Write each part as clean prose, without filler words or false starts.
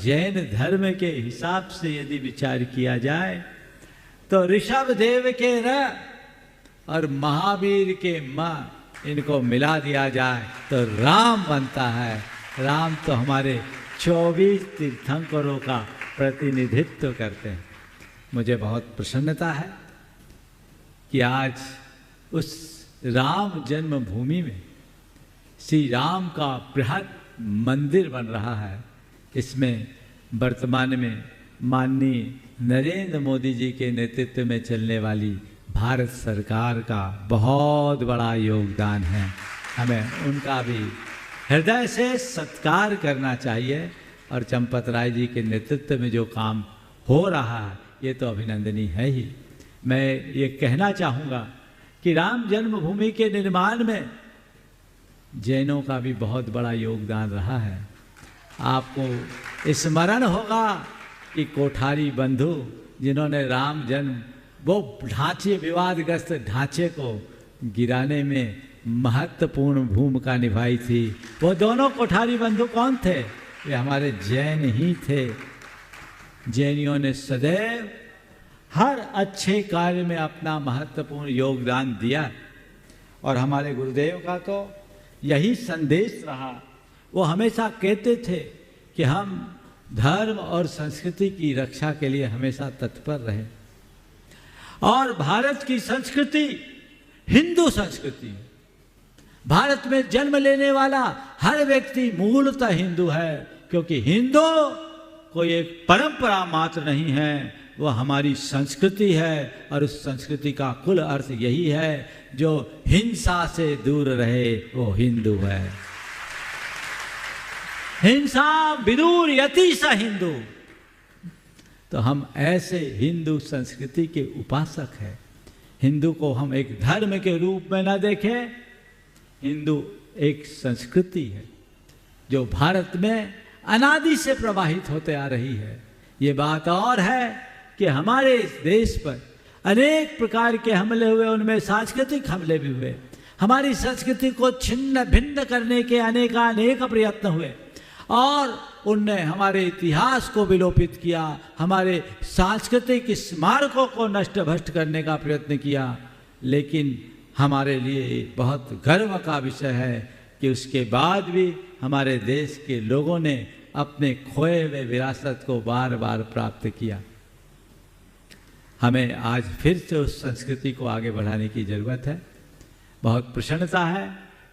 जैन धर्म के हिसाब से यदि विचार किया जाए तो ऋषभ देव के र और महावीर के म इनको मिला दिया जाए तो राम बनता है। राम तो हमारे 24 तीर्थंकरों का प्रतिनिधित्व करते हैं। मुझे बहुत प्रसन्नता है कि आज उस राम जन्मभूमि में श्री राम का बृहद मंदिर बन रहा है। इसमें वर्तमान में माननीय नरेंद्र मोदी जी के नेतृत्व में चलने वाली भारत सरकार का बहुत बड़ा योगदान है। हमें उनका भी हृदय से सत्कार करना चाहिए और चंपत राय जी के नेतृत्व में जो काम हो रहा है ये तो अभिनंदनीय है ही। मैं ये कहना चाहूँगा कि राम जन्मभूमि के निर्माण में जैनों का भी बहुत बड़ा योगदान रहा है। आपको स्मरण होगा कि कोठारी बंधु जिन्होंने राम जन्म वो ढांचे विवादग्रस्त ढांचे को गिराने में महत्वपूर्ण भूमिका निभाई थी, वो दोनों कोठारी बंधु कौन थे? ये हमारे जैन ही थे। जैनियों ने सदैव हर अच्छे कार्य में अपना महत्वपूर्ण योगदान दिया और हमारे गुरुदेव का तो यही संदेश रहा। वो हमेशा कहते थे कि हम धर्म और संस्कृति की रक्षा के लिए हमेशा तत्पर रहे और भारत की संस्कृति हिंदू संस्कृति। भारत में जन्म लेने वाला हर व्यक्ति मूलतः हिंदू है, क्योंकि हिंदू कोई एक परंपरा मात्र नहीं है, वो हमारी संस्कृति है और उस संस्कृति का कुल अर्थ यही है जो हिंसा से दूर रहे वो हिंदू है। हिंसा विदूर यति स हिंदू। तो हम ऐसे हिंदू संस्कृति के उपासक हैं। हिंदू को हम एक धर्म के रूप में न देखें, हिंदू एक संस्कृति है जो भारत में अनादि से प्रवाहित होते आ रही है। ये बात और है कि हमारे इस देश पर अनेक प्रकार के हमले हुए, उनमें सांस्कृतिक हमले भी हुए। हमारी संस्कृति को छिन्न भिन्न करने के अनेक प्रयत्न हुए और उनने हमारे इतिहास को विलोपित किया, हमारे सांस्कृतिक स्मारकों को नष्ट भ्रष्ट करने का प्रयत्न किया। लेकिन हमारे लिए बहुत गर्व का विषय है कि उसके बाद भी हमारे देश के लोगों ने अपने खोए हुए विरासत को बार बार प्राप्त किया। हमें आज फिर से उस संस्कृति को आगे बढ़ाने की जरूरत है। बहुत प्रसन्नता है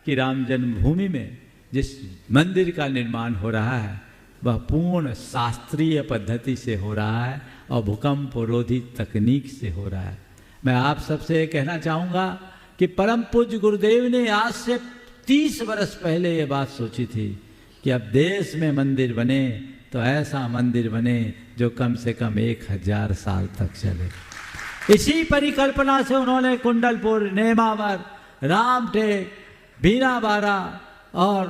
कि राम जन्मभूमि में जिस मंदिर का निर्माण हो रहा है वह पूर्ण शास्त्रीय पद्धति से हो रहा है और भूकंप रोधी तकनीक से हो रहा है। मैं आप सबसे ये कहना चाहूँगा कि परम पूज्य गुरुदेव ने आज से 30 वर्ष पहले ये बात सोची थी कि अब देश में मंदिर बने तो ऐसा मंदिर बने जो कम से कम 1000 साल तक चले। इसी परिकल्पना से उन्होंने कुंडलपुर, नेमावर, रामटेक, बीनाबारा और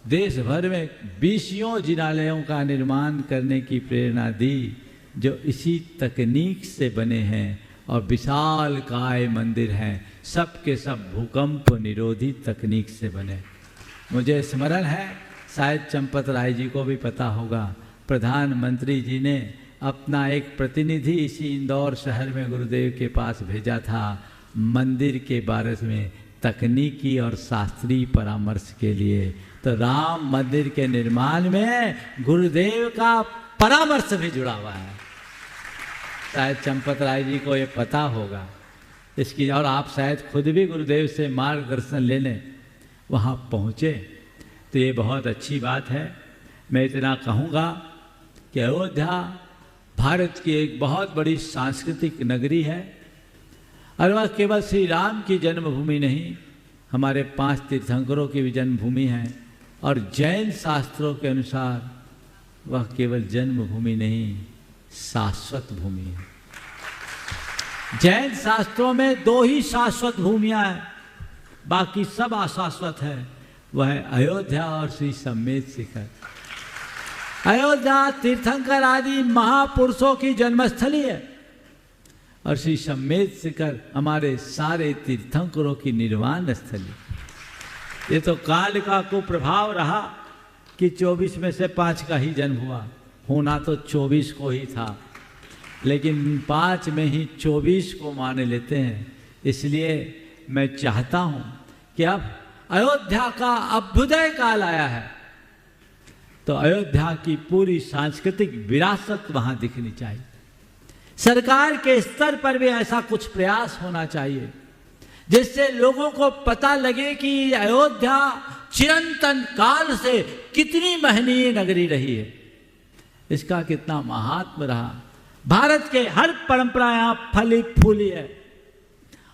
देश भर में 20 जिनालयों का निर्माण करने की प्रेरणा दी जो इसी तकनीक से बने हैं और विशाल काय मंदिर हैं, सब के सब भूकंप निरोधी तकनीक से बने। मुझे स्मरण है, शायद चंपत राय जी को भी पता होगा, प्रधानमंत्री जी ने अपना एक प्रतिनिधि इसी इंदौर शहर में गुरुदेव के पास भेजा था मंदिर के बारे में तकनीकी और शास्त्रीय परामर्श के लिए। तो राम मंदिर के निर्माण में गुरुदेव का परामर्श भी जुड़ा हुआ है। शायद चंपत राय जी को ये पता होगा इसकी, और आप शायद खुद भी गुरुदेव से मार्गदर्शन लेने वहाँ पहुँचे, तो ये बहुत अच्छी बात है। मैं इतना कहूँगा कि अयोध्या भारत की एक बहुत बड़ी सांस्कृतिक नगरी है और वह केवल श्री राम की जन्मभूमि नहीं, हमारे 5 तीर्थंकरों की भी जन्मभूमि है और जैन शास्त्रों के अनुसार वह केवल जन्मभूमि नहीं, शाश्वत भूमि है। जैन शास्त्रों में 2 ही शाश्वत भूमियां हैं, बाकी सब अशाश्वत है। वह है अयोध्या और श्री सम्मेद शिखर। अयोध्या तीर्थंकर आदि महापुरुषों की जन्मस्थली है और श्री सम्मेद शिखर हमारे सारे तीर्थंकरों की निर्वाण स्थली। ये तो काल का कुप्रभाव रहा कि 24 में से 5 का ही जन्म हुआ, होना तो 24 को ही था, लेकिन 5 में ही 24 को मान लेते हैं। इसलिए मैं चाहता हूं कि अब अयोध्या का अभ्युदय काल आया है, तो अयोध्या की पूरी सांस्कृतिक विरासत वहां दिखनी चाहिए। सरकार के स्तर पर भी ऐसा कुछ प्रयास होना चाहिए जिससे लोगों को पता लगे कि अयोध्या चिरंतन काल से कितनी महनीय नगरी रही है, इसका कितना महात्म रहा। भारत के हर परंपरा यहां फली फूली है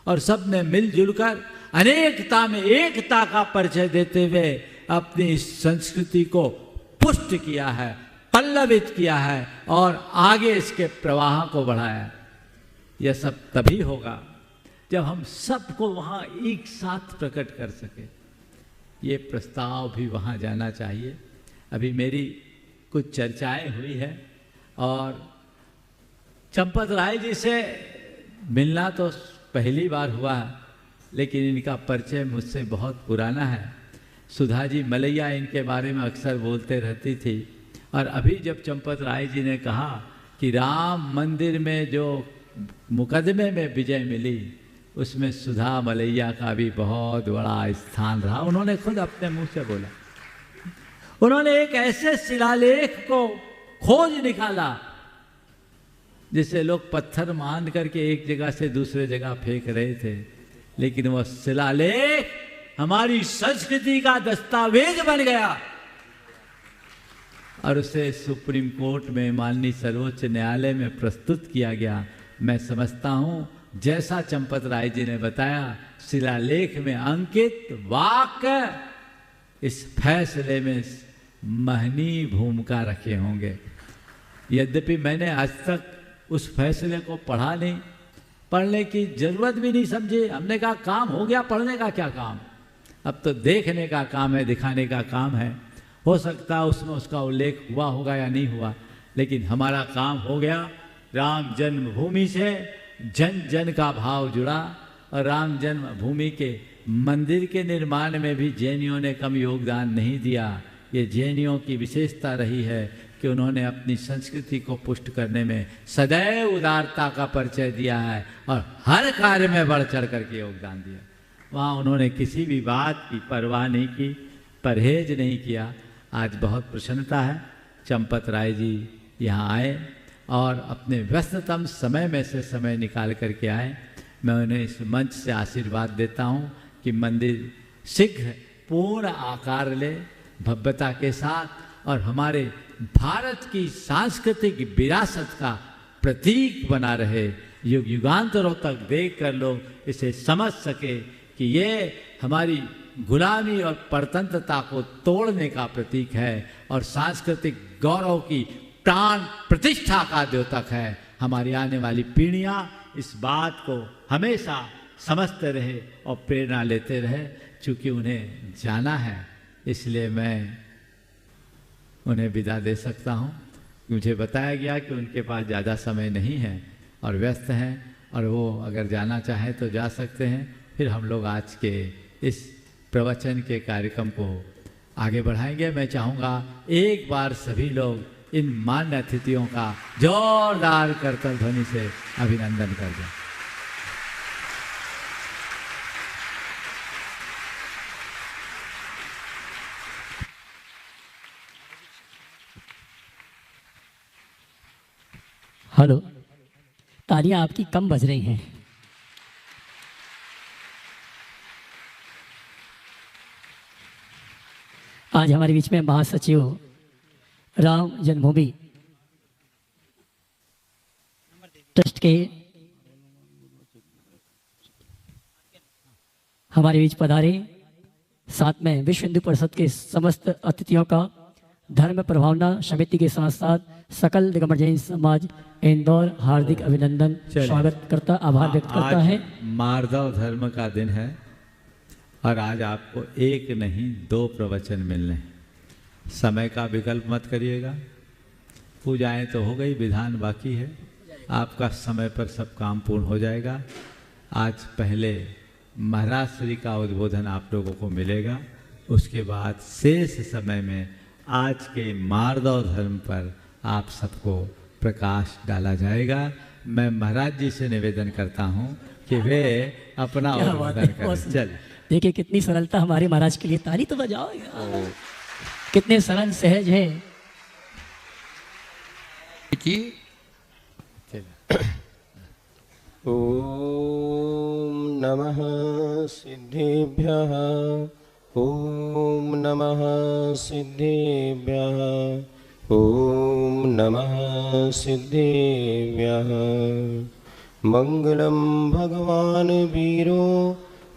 और सब ने मिलजुल कर अनेकता में एकता का परिचय देते हुए अपनी इस संस्कृति को पुष्ट किया है, पल्लवित किया है और आगे इसके प्रवाह को बढ़ाया। यह सब तभी होगा जब हम सबको वहां एक साथ प्रकट कर सके। ये प्रस्ताव भी वहां जाना चाहिए। अभी मेरी कुछ चर्चाएं हुई है और चंपत राय जी से मिलना तो पहली बार हुआ है, लेकिन इनका परिचय मुझसे बहुत पुराना है। सुधा जी मलैया इनके बारे में अक्सर बोलते रहती थी और अभी जब चंपत राय जी ने कहा कि राम मंदिर में जो मुकदमे में विजय मिली उसमें सुधा मलैया का भी बहुत बड़ा स्थान रहा, उन्होंने खुद अपने मुंह से बोला। उन्होंने एक ऐसे शिलालेख को खोज निकाला जिसे लोग पत्थर मान करके एक जगह से दूसरे जगह फेंक रहे थे, लेकिन वह शिलालेख हमारी संस्कृति का दस्तावेज बन गया और उसे सुप्रीम कोर्ट में माननीय सर्वोच्च न्यायालय में प्रस्तुत किया गया। मैं समझता हूं जैसा चंपत राय जी ने बताया, शिलालेख में अंकित वाक्य इस फैसले में महनीय भूमिका रखे होंगे। यद्यपि मैंने आज तक उस फैसले को पढ़ा नहीं, पढ़ने की जरूरत भी नहीं समझी। हमने कहा काम हो गया, पढ़ने का क्या काम, अब तो देखने का काम है, दिखाने का काम है। हो सकता है उसमें उसका उल्लेख हुआ होगा या नहीं हुआ, लेकिन हमारा काम हो गया। राम जन्मभूमि से जन जन का भाव जुड़ा और राम जन्मभूमि के मंदिर के निर्माण में भी जैनियों ने कम योगदान नहीं दिया। ये जैनियों की विशेषता रही है कि उन्होंने अपनी संस्कृति को पुष्ट करने में सदैव उदारता का परिचय दिया है और हर कार्य में बढ़ चढ़ करके योगदान दिया। वहाँ उन्होंने किसी भी बात की परवाह नहीं की, परहेज नहीं किया। आज बहुत प्रसन्नता है चंपत राय जी यहाँ आए और अपने व्यस्ततम समय में से समय निकाल करके आए। मैं उन्हें इस मंच से आशीर्वाद देता हूँ कि मंदिर शीघ्र पूर्ण आकार ले, भव्यता के साथ, और हमारे भारत की सांस्कृतिक विरासत का प्रतीक बना रहे। युग युगांतरों तक देख कर लोग इसे समझ सके कि ये हमारी गुलामी और परतंत्रता को तोड़ने का प्रतीक है और सांस्कृतिक गौरव की प्राण प्रतिष्ठा का द्योतक है। हमारी आने वाली पीढ़ियां इस बात को हमेशा समझते रहे और प्रेरणा लेते रहे। चूँकि उन्हें जाना है, इसलिए मैं उन्हें विदा दे सकता हूँ। मुझे बताया गया कि उनके पास ज़्यादा समय नहीं है और व्यस्त हैं, और वो अगर जाना चाहें तो जा सकते हैं। फिर हम लोग आज के इस प्रवचन के कार्यक्रम को आगे बढ़ाएंगे। मैं चाहूँगा एक बार सभी लोग इन मान्य अतिथियों का जोरदार करतल ध्वनि से अभिनंदन कर दें। हेलो, तालियां आपकी कम बज रही हैं। आज हमारे बीच में महासचिव राम जन्मभूमि ट्रस्ट के हमारे बीच पधारे, साथ में विश्व हिंदू परिषद के समस्त अतिथियों का धर्म प्रभावना समिति के साथ साथ सकल दिगंबर जैन समाज इंदौर हार्दिक अभिनंदन स्वागत करता, आभार व्यक्त करता है। मार्दव धर्म का दिन है और आज आपको एक नहीं 2 प्रवचन मिलने। समय का विकल्प मत करिएगा। पूजाएं तो हो गई, विधान बाकी है। आपका समय पर सब काम पूर्ण हो जाएगा। आज पहले महाराज श्री का उद्बोधन आप लोगों को मिलेगा, उसके बाद शेष समय में आज के मार्दव धर्म पर आप सबको प्रकाश डाला जाएगा। मैं महाराज जी से निवेदन करता हूँ कि वे अपना क्या बात है, उद्बोधन करें। बहुत सुंदर। चल देखिए कितनी सरलता हमारे महाराज के लिए, ताली तो बजाओ यार। कितने सरल सहज हैं। ओम नमः सिद्धेभ्यः। ओम नमः सिद्धेभ्यः। ओम नमः सिद्धेभ्यः। मंगलम भगवान वीरो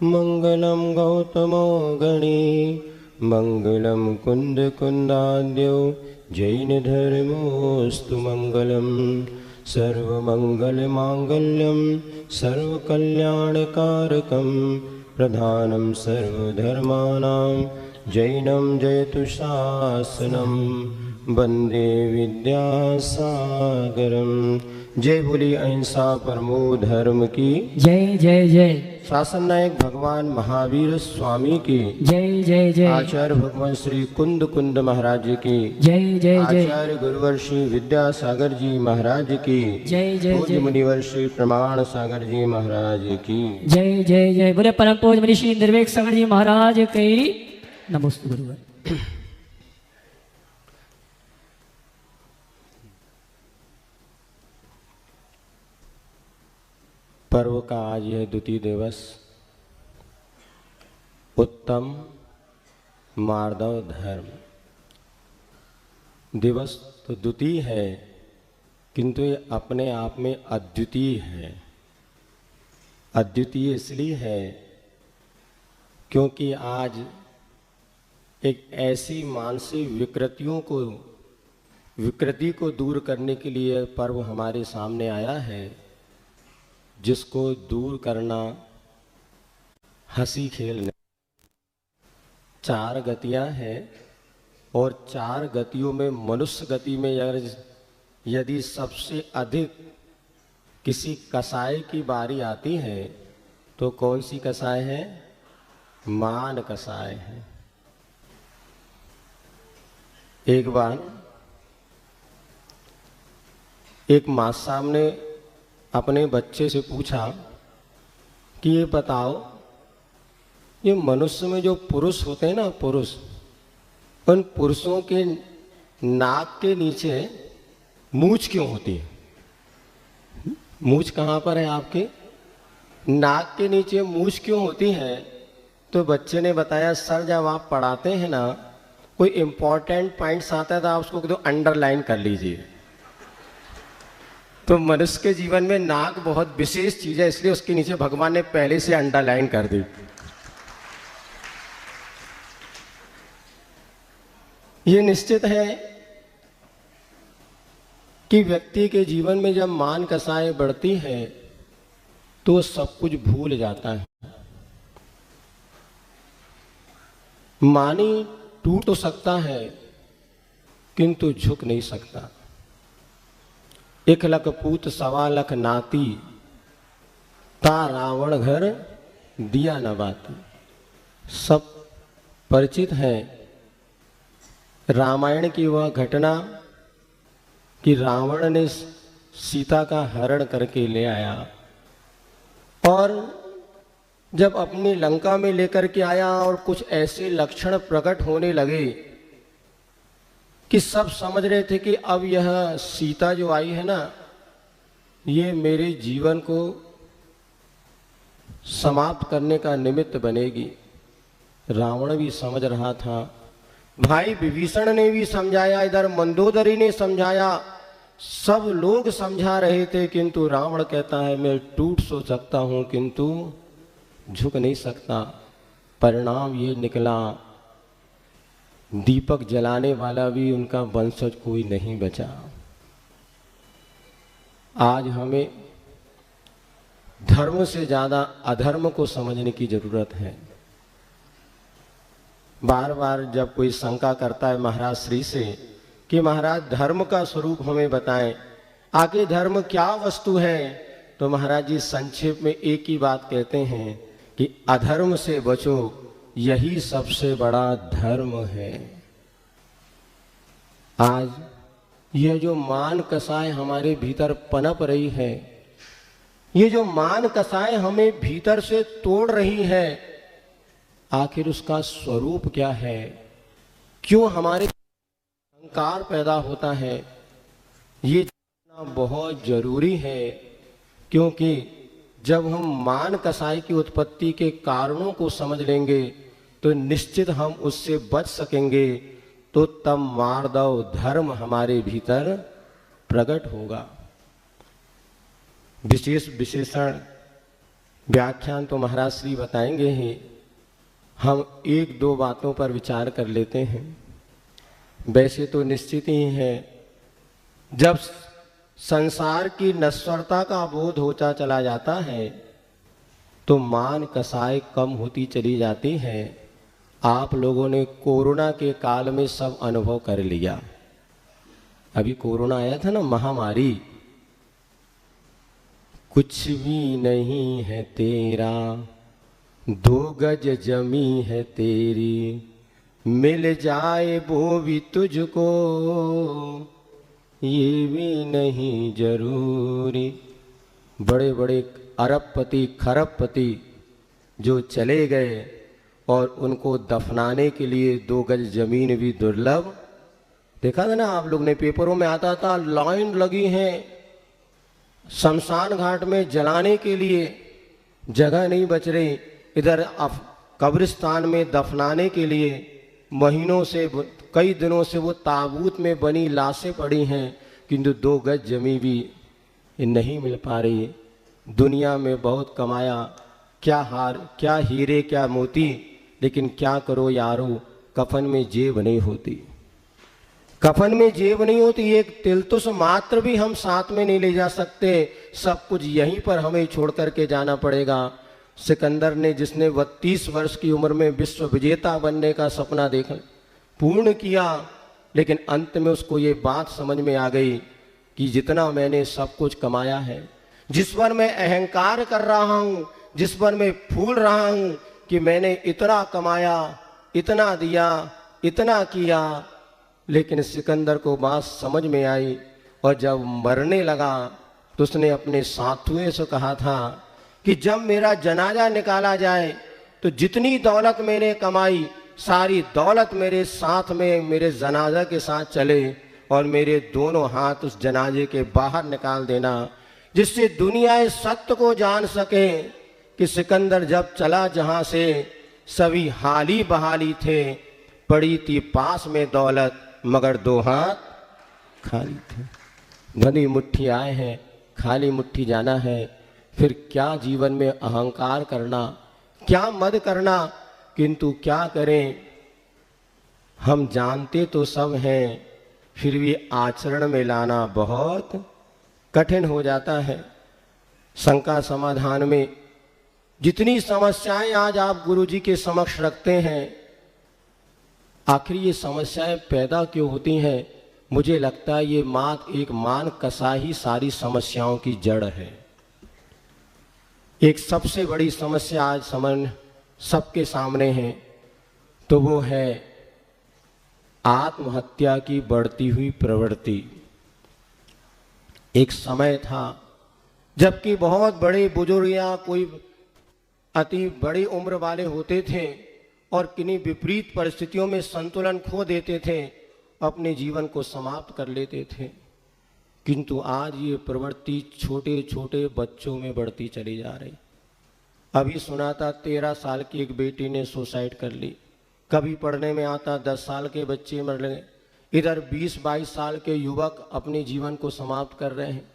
मंगलम गौतमो गणे मंगलम कुंद कुंदाद्यो जैन धर्मोस्तु मंगलम सर्वमंगल मांगल्यम सर्वकल्याणकारकम प्रधानम सर्वधर्माणां जैनम जयतु शासनम वंदे विद्यासागरम। जय बोली अहिंसा परमो धर्म की जय जय जय। शासन नायक भगवान महावीर स्वामी की जय जय जय। आचार्य भगवान श्री कुंद कुंद महाराज की जय जय जय। आचार्य गुरुवर श्री विद्यासागर जी महाराज की जय जय पूज्य जय। मुनिवर श्री प्रमाण सागर जी महाराज की जय जय जय। बोले परम पूज्य मुनि श्री निर्वेक सागर जी महाराज की नमोस्तु गुरुवर। पर्व का आज यह द्वितीय दिवस उत्तम मार्दव धर्म दिवस तो द्वितीय है, किंतु ये अपने आप में अद्वितीय है। अद्वितीय इसलिए है क्योंकि आज एक ऐसी मानसिक विकृति को दूर करने के लिए पर्व हमारे सामने आया है, जिसको दूर करना हंसी खेल नहीं। 4 गतियां हैं और 4 गतियों में मनुष्य गति में यदि सबसे अधिक किसी कसाई की बारी आती है तो कौन सी कसाय है? मान कसाय है। एक बार एक माँ साहब ने अपने बच्चे से पूछा कि ये बताओ, ये मनुष्य में जो पुरुष होते हैं ना, पुरुष, उन पुरुषों के नाक के नीचे मूंछ क्यों होती है? मूंछ कहाँ पर है आपके? नाक के नीचे मूंछ क्यों होती है? तो बच्चे ने बताया, सर जब आप पढ़ाते हैं ना, कोई इंपॉर्टेंट पॉइंट्स आता है तो आप उसको तो अंडरलाइन कर लीजिए। तो मनुष्य के जीवन में नाक बहुत विशेष चीज है, इसलिए उसके नीचे भगवान ने पहले से अंडरलाइन कर दी। ये निश्चित है कि व्यक्ति के जीवन में जब मान कसाई बढ़ती है तो सब कुछ भूल जाता है। मानी टूट तो सकता है किंतु झुक नहीं सकता। 1 लख पूत 1.25 लाख नाती, ता रावण घर दिया न बाती। सब परिचित है रामायण की वह घटना कि रावण ने सीता का हरण करके ले आया और जब अपनी लंका में लेकर के आया और कुछ ऐसे लक्षण प्रकट होने लगे कि सब समझ रहे थे कि अब यह सीता जो आई है ना, ये मेरे जीवन को समाप्त करने का निमित्त बनेगी। रावण भी समझ रहा था, भाई विभीषण ने भी समझाया, इधर मंदोदरी ने समझाया, सब लोग समझा रहे थे, किंतु रावण कहता है मैं टूट सो सकता हूं किंतु झुक नहीं सकता। परिणाम ये निकला, दीपक जलाने वाला भी उनका वंशज कोई नहीं बचा। आज हमें धर्म से ज्यादा अधर्म को समझने की जरूरत है। बार बार जब कोई शंका करता है महाराज श्री से कि महाराज धर्म का स्वरूप हमें बताएं, आगे धर्म क्या वस्तु है, तो महाराज जी संक्षेप में एक ही बात कहते हैं कि अधर्म से बचो, यही सबसे बड़ा धर्म है। आज यह जो मान कसाय हमारे भीतर पनप रही है, ये जो मान कसाय हमें भीतर से तोड़ रही है, आखिर उसका स्वरूप क्या है? क्यों हमारे अहंकार पैदा होता है? ये जानना बहुत जरूरी है, क्योंकि जब हम मान कसाई की उत्पत्ति के कारणों को समझ लेंगे तो निश्चित हम उससे बच सकेंगे। तो तब मार्दव धर्म हमारे भीतर प्रकट होगा। विशेष विशेषण व्याख्यान तो महाराज श्री बताएंगे ही, हम एक दो बातों पर विचार कर लेते हैं। वैसे तो निश्चित ही है, जब संसार की नश्वरता का बोध होता चला जाता है तो मान कसाई कम होती चली जाती है। आप लोगों ने कोरोना के काल में सब अनुभव कर लिया। अभी कोरोना आया था ना, महामारी। कुछ भी नहीं है तेरा, 2 गज जमी है तेरी, मिल जाए वो भी तुझको, ये भी नहीं जरूरी। बड़े बड़े अरबपति खरबपति जो चले गए और उनको दफनाने के लिए 2 गज जमीन भी दुर्लभ। देखा था ना आप लोग ने, पेपरों में आता था लाइन लगी है शमशान घाट में जलाने के लिए, जगह नहीं बच रही। इधर कब्रिस्तान में दफनाने के लिए महीनों से, कई दिनों से वो ताबूत में बनी लाशें पड़ी हैं, किंतु 2 गज जमी भी नहीं मिल पा रही। दुनिया में बहुत कमाया, क्या हार, क्या हीरे, क्या मोती, लेकिन क्या करो यारो, कफन में जेब नहीं होती। कफन में जेब नहीं होती, एक तिलतुस मात्र भी हम साथ में नहीं ले जा सकते। सब कुछ यहीं पर हमें छोड़ करके जाना पड़ेगा। सिकंदर ने, जिसने 32 वर्ष की उम्र में विश्व विजेता बनने का सपना देखा, पूर्ण किया, लेकिन अंत में उसको ये बात समझ में आ गई कि जितना मैंने सब कुछ कमाया है, जिस पर मैं अहंकार कर रहा हूँ, जिस पर मैं फूल रहा हूँ कि मैंने इतना कमाया, इतना दिया, इतना किया, लेकिन सिकंदर को बात समझ में आई और जब मरने लगा तो उसने अपने साथियों से कहा था कि जब मेरा जनाजा निकाला जाए तो जितनी दौलत मैंने कमाई, सारी दौलत मेरे साथ में मेरे जनाजा के साथ चले और मेरे दोनों हाथ उस जनाजे के बाहर निकाल देना, जिससे दुनिया इस सत्य को जान सके कि सिकंदर जब चला जहां से सभी हाली बहाली थे, पड़ी थी पास में दौलत मगर 2 हाथ खाली थे। भली मुट्ठी आए हैं, खाली मुट्ठी जाना है। फिर क्या जीवन में अहंकार करना, क्या मद करना, किंतु क्या करें? हम जानते तो सब हैं, फिर भी आचरण में लाना बहुत कठिन हो जाता है। शंका समाधान में जितनी समस्याएं आज आप गुरुजी के समक्ष रखते हैं, आखिर ये समस्याएं पैदा क्यों होती हैं? मुझे लगता है ये एक मान कसा ही सारी समस्याओं की जड़ है। एक सबसे बड़ी समस्या आज सबके सामने है, तो वो है आत्महत्या की बढ़ती हुई प्रवृत्ति। एक समय था जबकि बहुत बड़े बुजुर्ग या कोई अति बड़ी उम्र वाले होते थे और किन्हीं विपरीत परिस्थितियों में संतुलन खो देते थे, अपने जीवन को समाप्त कर लेते थे। किंतु आज ये प्रवृत्ति छोटे छोटे बच्चों में बढ़ती चली जा रही। अभी सुना था 13 साल की एक बेटी ने सुसाइड कर ली, कभी पढ़ने में आता 10 साल के बच्चे मर गए, इधर 20-22 साल के युवक अपने जीवन को समाप्त कर रहे हैं।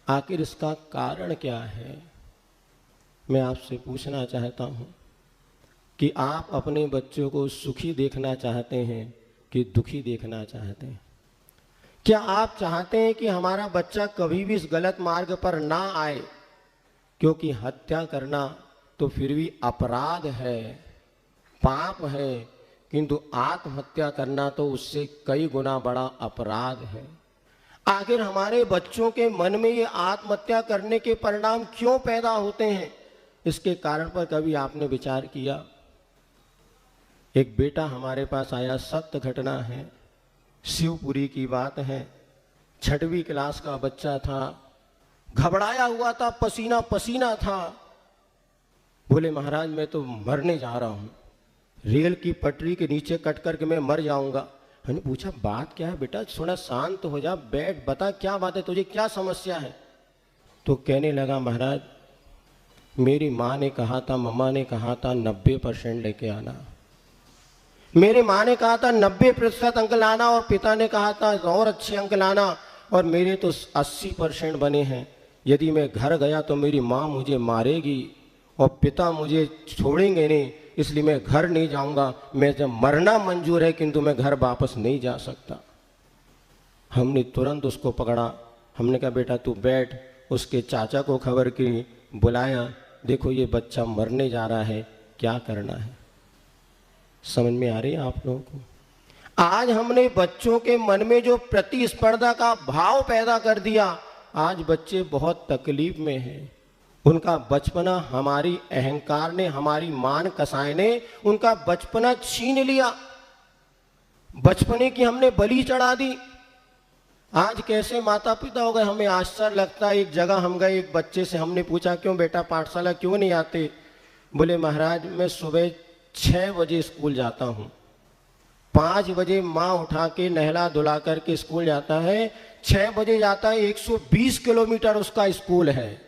आखिर इसका कारण क्या है? मैं आपसे पूछना चाहता हूँ कि आप अपने बच्चों को सुखी देखना चाहते हैं कि दुखी देखना चाहते हैं? क्या आप चाहते हैं कि हमारा बच्चा कभी भी इस गलत मार्ग पर ना आए? क्योंकि हत्या करना तो फिर भी अपराध है, पाप है, किंतु आत्महत्या करना तो उससे कई गुना बड़ा अपराध है। आखिर हमारे बच्चों के मन में ये आत्महत्या करने के परिणाम क्यों पैदा होते हैं? इसके कारण पर कभी आपने विचार किया? एक बेटा हमारे पास आया, सत्य घटना है, शिवपुरी की बात है। 6वीं क्लास का बच्चा था, घबराया हुआ था, पसीना पसीना था। बोले महाराज मैं तो मरने जा रहा हूँ, रेल की पटरी के नीचे कट कर के मैं मर जाऊंगा। मैंने पूछा बात क्या है बेटा, थोड़ा शांत हो जा, बैठ, बता क्या बात है, तुझे क्या समस्या है। तो कहने लगा महाराज मेरी माँ ने कहा था, मम्मा ने कहा था 90% लेके आना। मेरी माँ ने कहा था 90% अंक लाना और पिता ने कहा था और अच्छे अंक लाना, और मेरे तो 80% बने हैं। यदि मैं घर गया तो मेरी माँ मुझे मारेगी और पिता मुझे छोड़ेंगे नहीं, इसलिए मैं घर नहीं जाऊंगा। मैं जब मरना मंजूर है किंतु मैं घर वापस नहीं जा सकता। हमने तुरंत उसको पकड़ा, हमने कहा बेटा तू बैठ। उसके चाचा को खबर की, बुलाया, देखो ये बच्चा मरने जा रहा है, क्या करना है। समझ में आ रही है आप लोगों को? आज हमने बच्चों के मन में जो प्रतिस्पर्धा का भाव पैदा कर दिया, आज बच्चे बहुत तकलीफ में हैं। उनका बचपना हमारी अहंकार ने, हमारी मान कसाई ने उनका बचपना छीन लिया, बचपने की हमने बलि चढ़ा दी। आज कैसे माता पिता हो गए, हमें आश्चर्य लगता है। एक जगह हम गए, एक बच्चे से हमने पूछा क्यों बेटा पाठशाला क्यों नहीं आते। बोले महाराज मैं सुबह 6 बजे स्कूल जाता हूँ, 5 बजे माँ उठा के नहला धुला करके स्कूल जाता है, 6 बजे जाता है, 120 किलोमीटर उसका स्कूल है,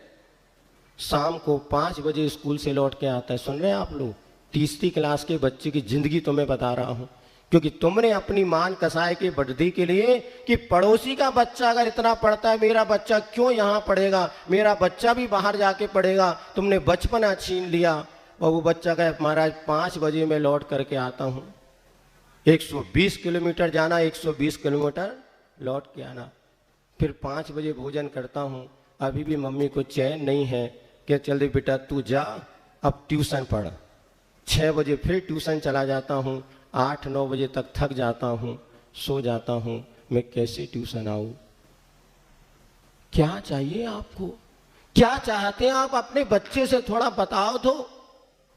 शाम को 5 बजे स्कूल से लौट के आता है। सुन रहे हैं आप लोग? तीसरी क्लास के बच्चे की जिंदगी तुम्हें बता रहा हूँ, क्योंकि तुमने अपनी मान कसाई के बढ़ती के लिए कि पड़ोसी का बच्चा अगर इतना पढ़ता है, मेरा बच्चा क्यों यहाँ पढ़ेगा, मेरा बच्चा भी बाहर जाके पढ़ेगा, तुमने बचपना छीन लिया। और वो बच्चा कहे महाराज 5 बजे मैं लौट करके आता हूँ, 120 किलोमीटर जाना, 120 किलोमीटर लौट के आना, फिर 5 बजे भोजन करता हूँ, अभी भी मम्मी को चैन नहीं है कि चल दे बेटा तू जा अब ट्यूशन पढ़। 6 बजे फिर ट्यूशन चला जाता हूँ, 8-9 बजे तक थक जाता हूँ, सो जाता हूँ, मैं कैसे ट्यूशन आऊँ। क्या चाहिए आपको, क्या चाहते हैं आप अपने बच्चे से थोड़ा बताओ तो।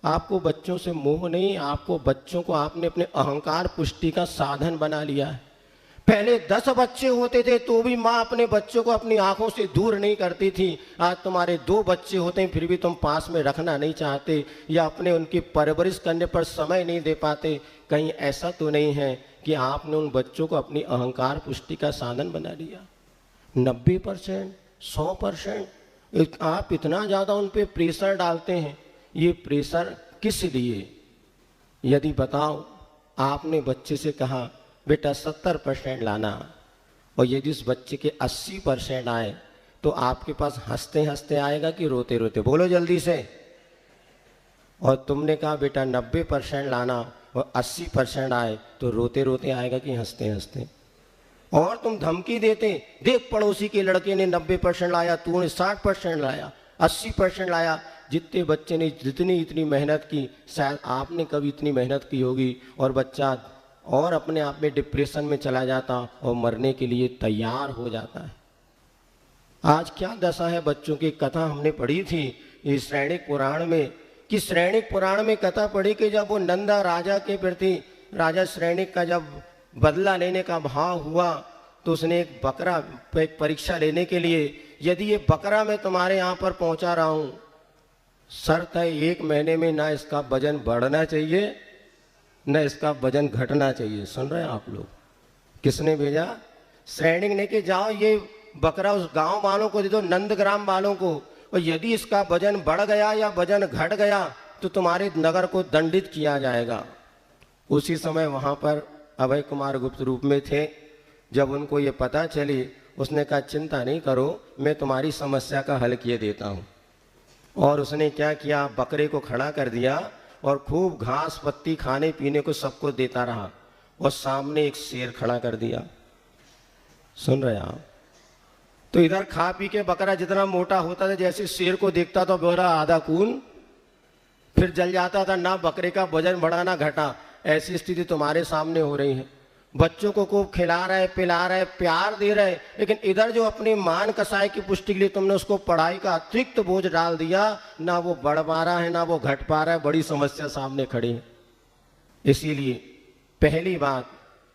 आपको बच्चों से मोह नहीं, आपको बच्चों को आपने अपने अहंकार पुष्टि का साधन बना लिया है। पहले 10 बच्चे होते थे तो भी माँ अपने बच्चों को अपनी आंखों से दूर नहीं करती थी। आज तुम्हारे 2 बच्चे होते हैं फिर भी तुम पास में रखना नहीं चाहते, या अपने उनकी परवरिश करने पर समय नहीं दे पाते। कहीं ऐसा तो नहीं है कि आपने उन बच्चों को अपनी अहंकार पुष्टि का साधन बना लिया। 90%, 100% आप इतना ज़्यादा उन पर प्रेशर डालते हैं। ये प्रेशर किस लिए? यदि बताओ आपने बच्चे से कहा बेटा 70% लाना, और यदि उस बच्चे के 80% आए तो आपके पास हंसते हंसते आएगा कि रोते रोते? बोलो जल्दी से। और तुमने कहा बेटा 90% लाना और 80% आए तो रोते रोते आएगा कि हंसते हंसते? और तुम धमकी देते, देख पड़ोसी के लड़के ने 90% लाया, तूने 60% लाया, 80% लाया। जितने बच्चे ने जितनी इतनी मेहनत की, शायद आपने कभी इतनी मेहनत की होगी, और बच्चा और अपने आप में डिप्रेशन में चला जाता और मरने के लिए तैयार हो जाता है। आज क्या दशा है बच्चों की। कथा हमने पढ़ी थी इस श्रैणिक पुराण में, कि श्रैणिक पुराण में कथा पढ़ी कि जब वो नंदा राजा के प्रति, राजा श्रैणिक का जब बदला लेने का भाव हुआ तो उसने एक बकरा परीक्षा लेने के लिए, यदि ये बकरा मैं तुम्हारे यहाँ पर पहुँचा रहा हूँ, शर्त है 1 महीने में ना इसका वजन बढ़ना चाहिए न इसका वजन घटना चाहिए। सुन रहे हैं आप लोग? किसने भेजा? श्रैणिक ने कि जाओ ये बकरा उस गांव वालों को दे दो, नंदग्राम वालों को, और यदि इसका वजन बढ़ गया या वजन घट गया तो तुम्हारे नगर को दंडित किया जाएगा। उसी समय वहां पर अभय कुमार गुप्त रूप में थे। जब उनको ये पता चली, उसने कहा चिंता नहीं करो, मैं तुम्हारी समस्या का हल किए देता हूँ। और उसने क्या किया, बकरे को खड़ा कर दिया और खूब घास पत्ती खाने पीने को सबको देता रहा, और सामने एक शेर खड़ा कर दिया। सुन रहे आप? तो इधर खा पी के बकरा जितना मोटा होता था, जैसे शेर को देखता तो बोला आधा खून, फिर जल जाता था। ना बकरे का वजन बढ़ा ना घटा। ऐसी स्थिति तुम्हारे सामने हो रही है। बच्चों को खूब खिला रहे, पिला रहे, प्यार दे रहे, लेकिन इधर जो अपनी मान कसाई की पुष्टि के लिए तुमने उसको पढ़ाई का अतिरिक्त बोझ डाल दिया, ना वो बढ़ पा रहा है ना वो घट पा रहा है। बड़ी समस्या सामने खड़ी है। इसीलिए पहली बात,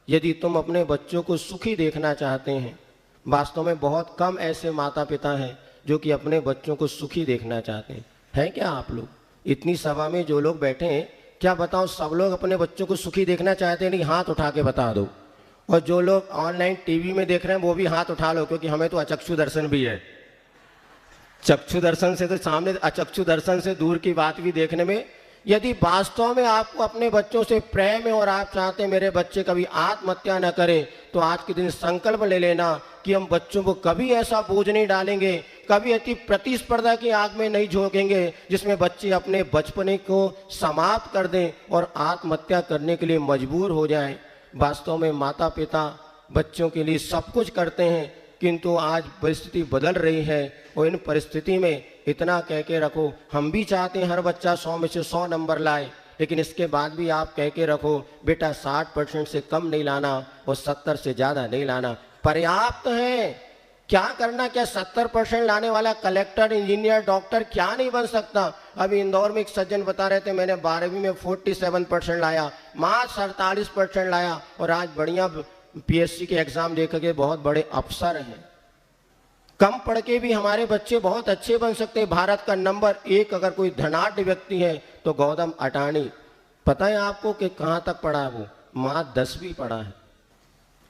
यदि तुम अपने बच्चों को सुखी देखना चाहते हैं, वास्तव में बहुत कम ऐसे माता पिता हैं जो कि अपने बच्चों को सुखी देखना चाहते हैं। है क्या आप लोग? इतनी सभा में जो लोग बैठे हैं, क्या बताओ सब लोग अपने बच्चों को सुखी देखना चाहते हैं? नहीं, हाथ उठा के बता दो। और जो लोग ऑनलाइन टीवी में देख रहे हैं वो भी हाथ उठा लो, क्योंकि हमें तो अचक्षु दर्शन भी है। चक्षु दर्शन से तो सामने, अचक्षु दर्शन से दूर की बात भी देखने में। यदि वास्तव में आपको अपने बच्चों से प्रेम है और आप चाहते हैं मेरे बच्चे कभी आत्महत्या न करें, तो आज के दिन संकल्प ले लेना कि हम बच्चों को कभी ऐसा बोझ नहीं डालेंगे, कभी अति प्रतिस्पर्धा की आग में नहीं झोंकेंगे जिसमें बच्चे अपने बचपने को समाप्त कर दें और आत्महत्या करने के लिए मजबूर हो जाएं। वास्तव में माता पिता बच्चों के लिए सब कुछ करते हैं, किंतु आज परिस्थिति बदल रही है और इन परिस्थिति में इतना कह के रखो, हम भी चाहते हैं हर बच्चा 100 में से 100 नंबर लाए, लेकिन इसके बाद भी आप कह के रखो बेटा 60% से कम नहीं लाना और 70 से ज़्यादा नहीं लाना, पर्याप्त है। क्या करना, क्या 70% लाने वाला कलेक्टर, इंजीनियर, डॉक्टर क्या नहीं बन सकता? अभी इंदौर में एक सज्जन बता रहे थे, मैंने 12वीं में 47% लाया, मार्क्स 48% लाया और आज बढ़िया पीएससी के एग्जाम दे करके बहुत बड़े अफसर हैं। कम पढ़ के भी हमारे बच्चे बहुत अच्छे बन सकते हैं। भारत का नंबर 1 अगर कोई धनाढ्य व्यक्ति है तो गौतम अडानी। पता है आपको कि कहाँ तक पढ़ा है वो? मात्र 10वीं पढ़ा है।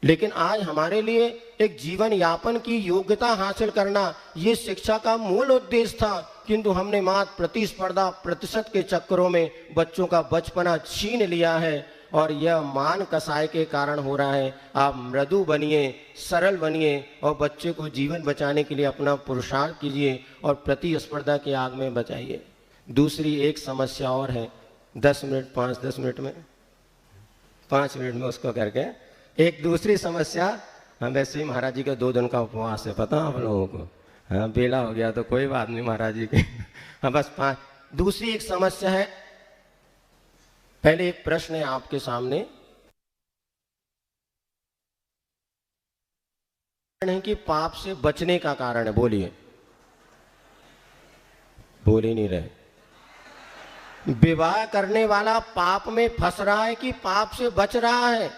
लेकिन आज हमारे लिए एक जीवन यापन की योग्यता हासिल करना ये शिक्षा का मूल उद्देश्य था, किंतु हमने मात्र प्रतिस्पर्धा प्रतिशत के चक्करों में बच्चों का बचपना छीन लिया है और यह मान कसाय के कारण हो रहा है। आप मृदु बनिए, सरल बनिए और बच्चे को जीवन बचाने के लिए अपना पुरुषार्थ कीजिए और प्रतिस्पर्धा की आग में बचाइए। दूसरी एक समस्या और है, 10 मिनट 5-10 मिनट में 5 मिनट में उसको करके एक दूसरी समस्या। हम वैसे ही महाराज जी का 2 दिन का उपवास है, पता आप लोगों को। हाँ, बेला हो गया तो कोई बात नहीं महाराज जी के। हाँ, बस 5। दूसरी एक समस्या है, पहले एक प्रश्न है आपके सामने है कि पाप से बचने का कारण है। बोलिए, बोल ही नहीं रहे। विवाह करने वाला पाप में फंस रहा है कि पाप से बच रहा है?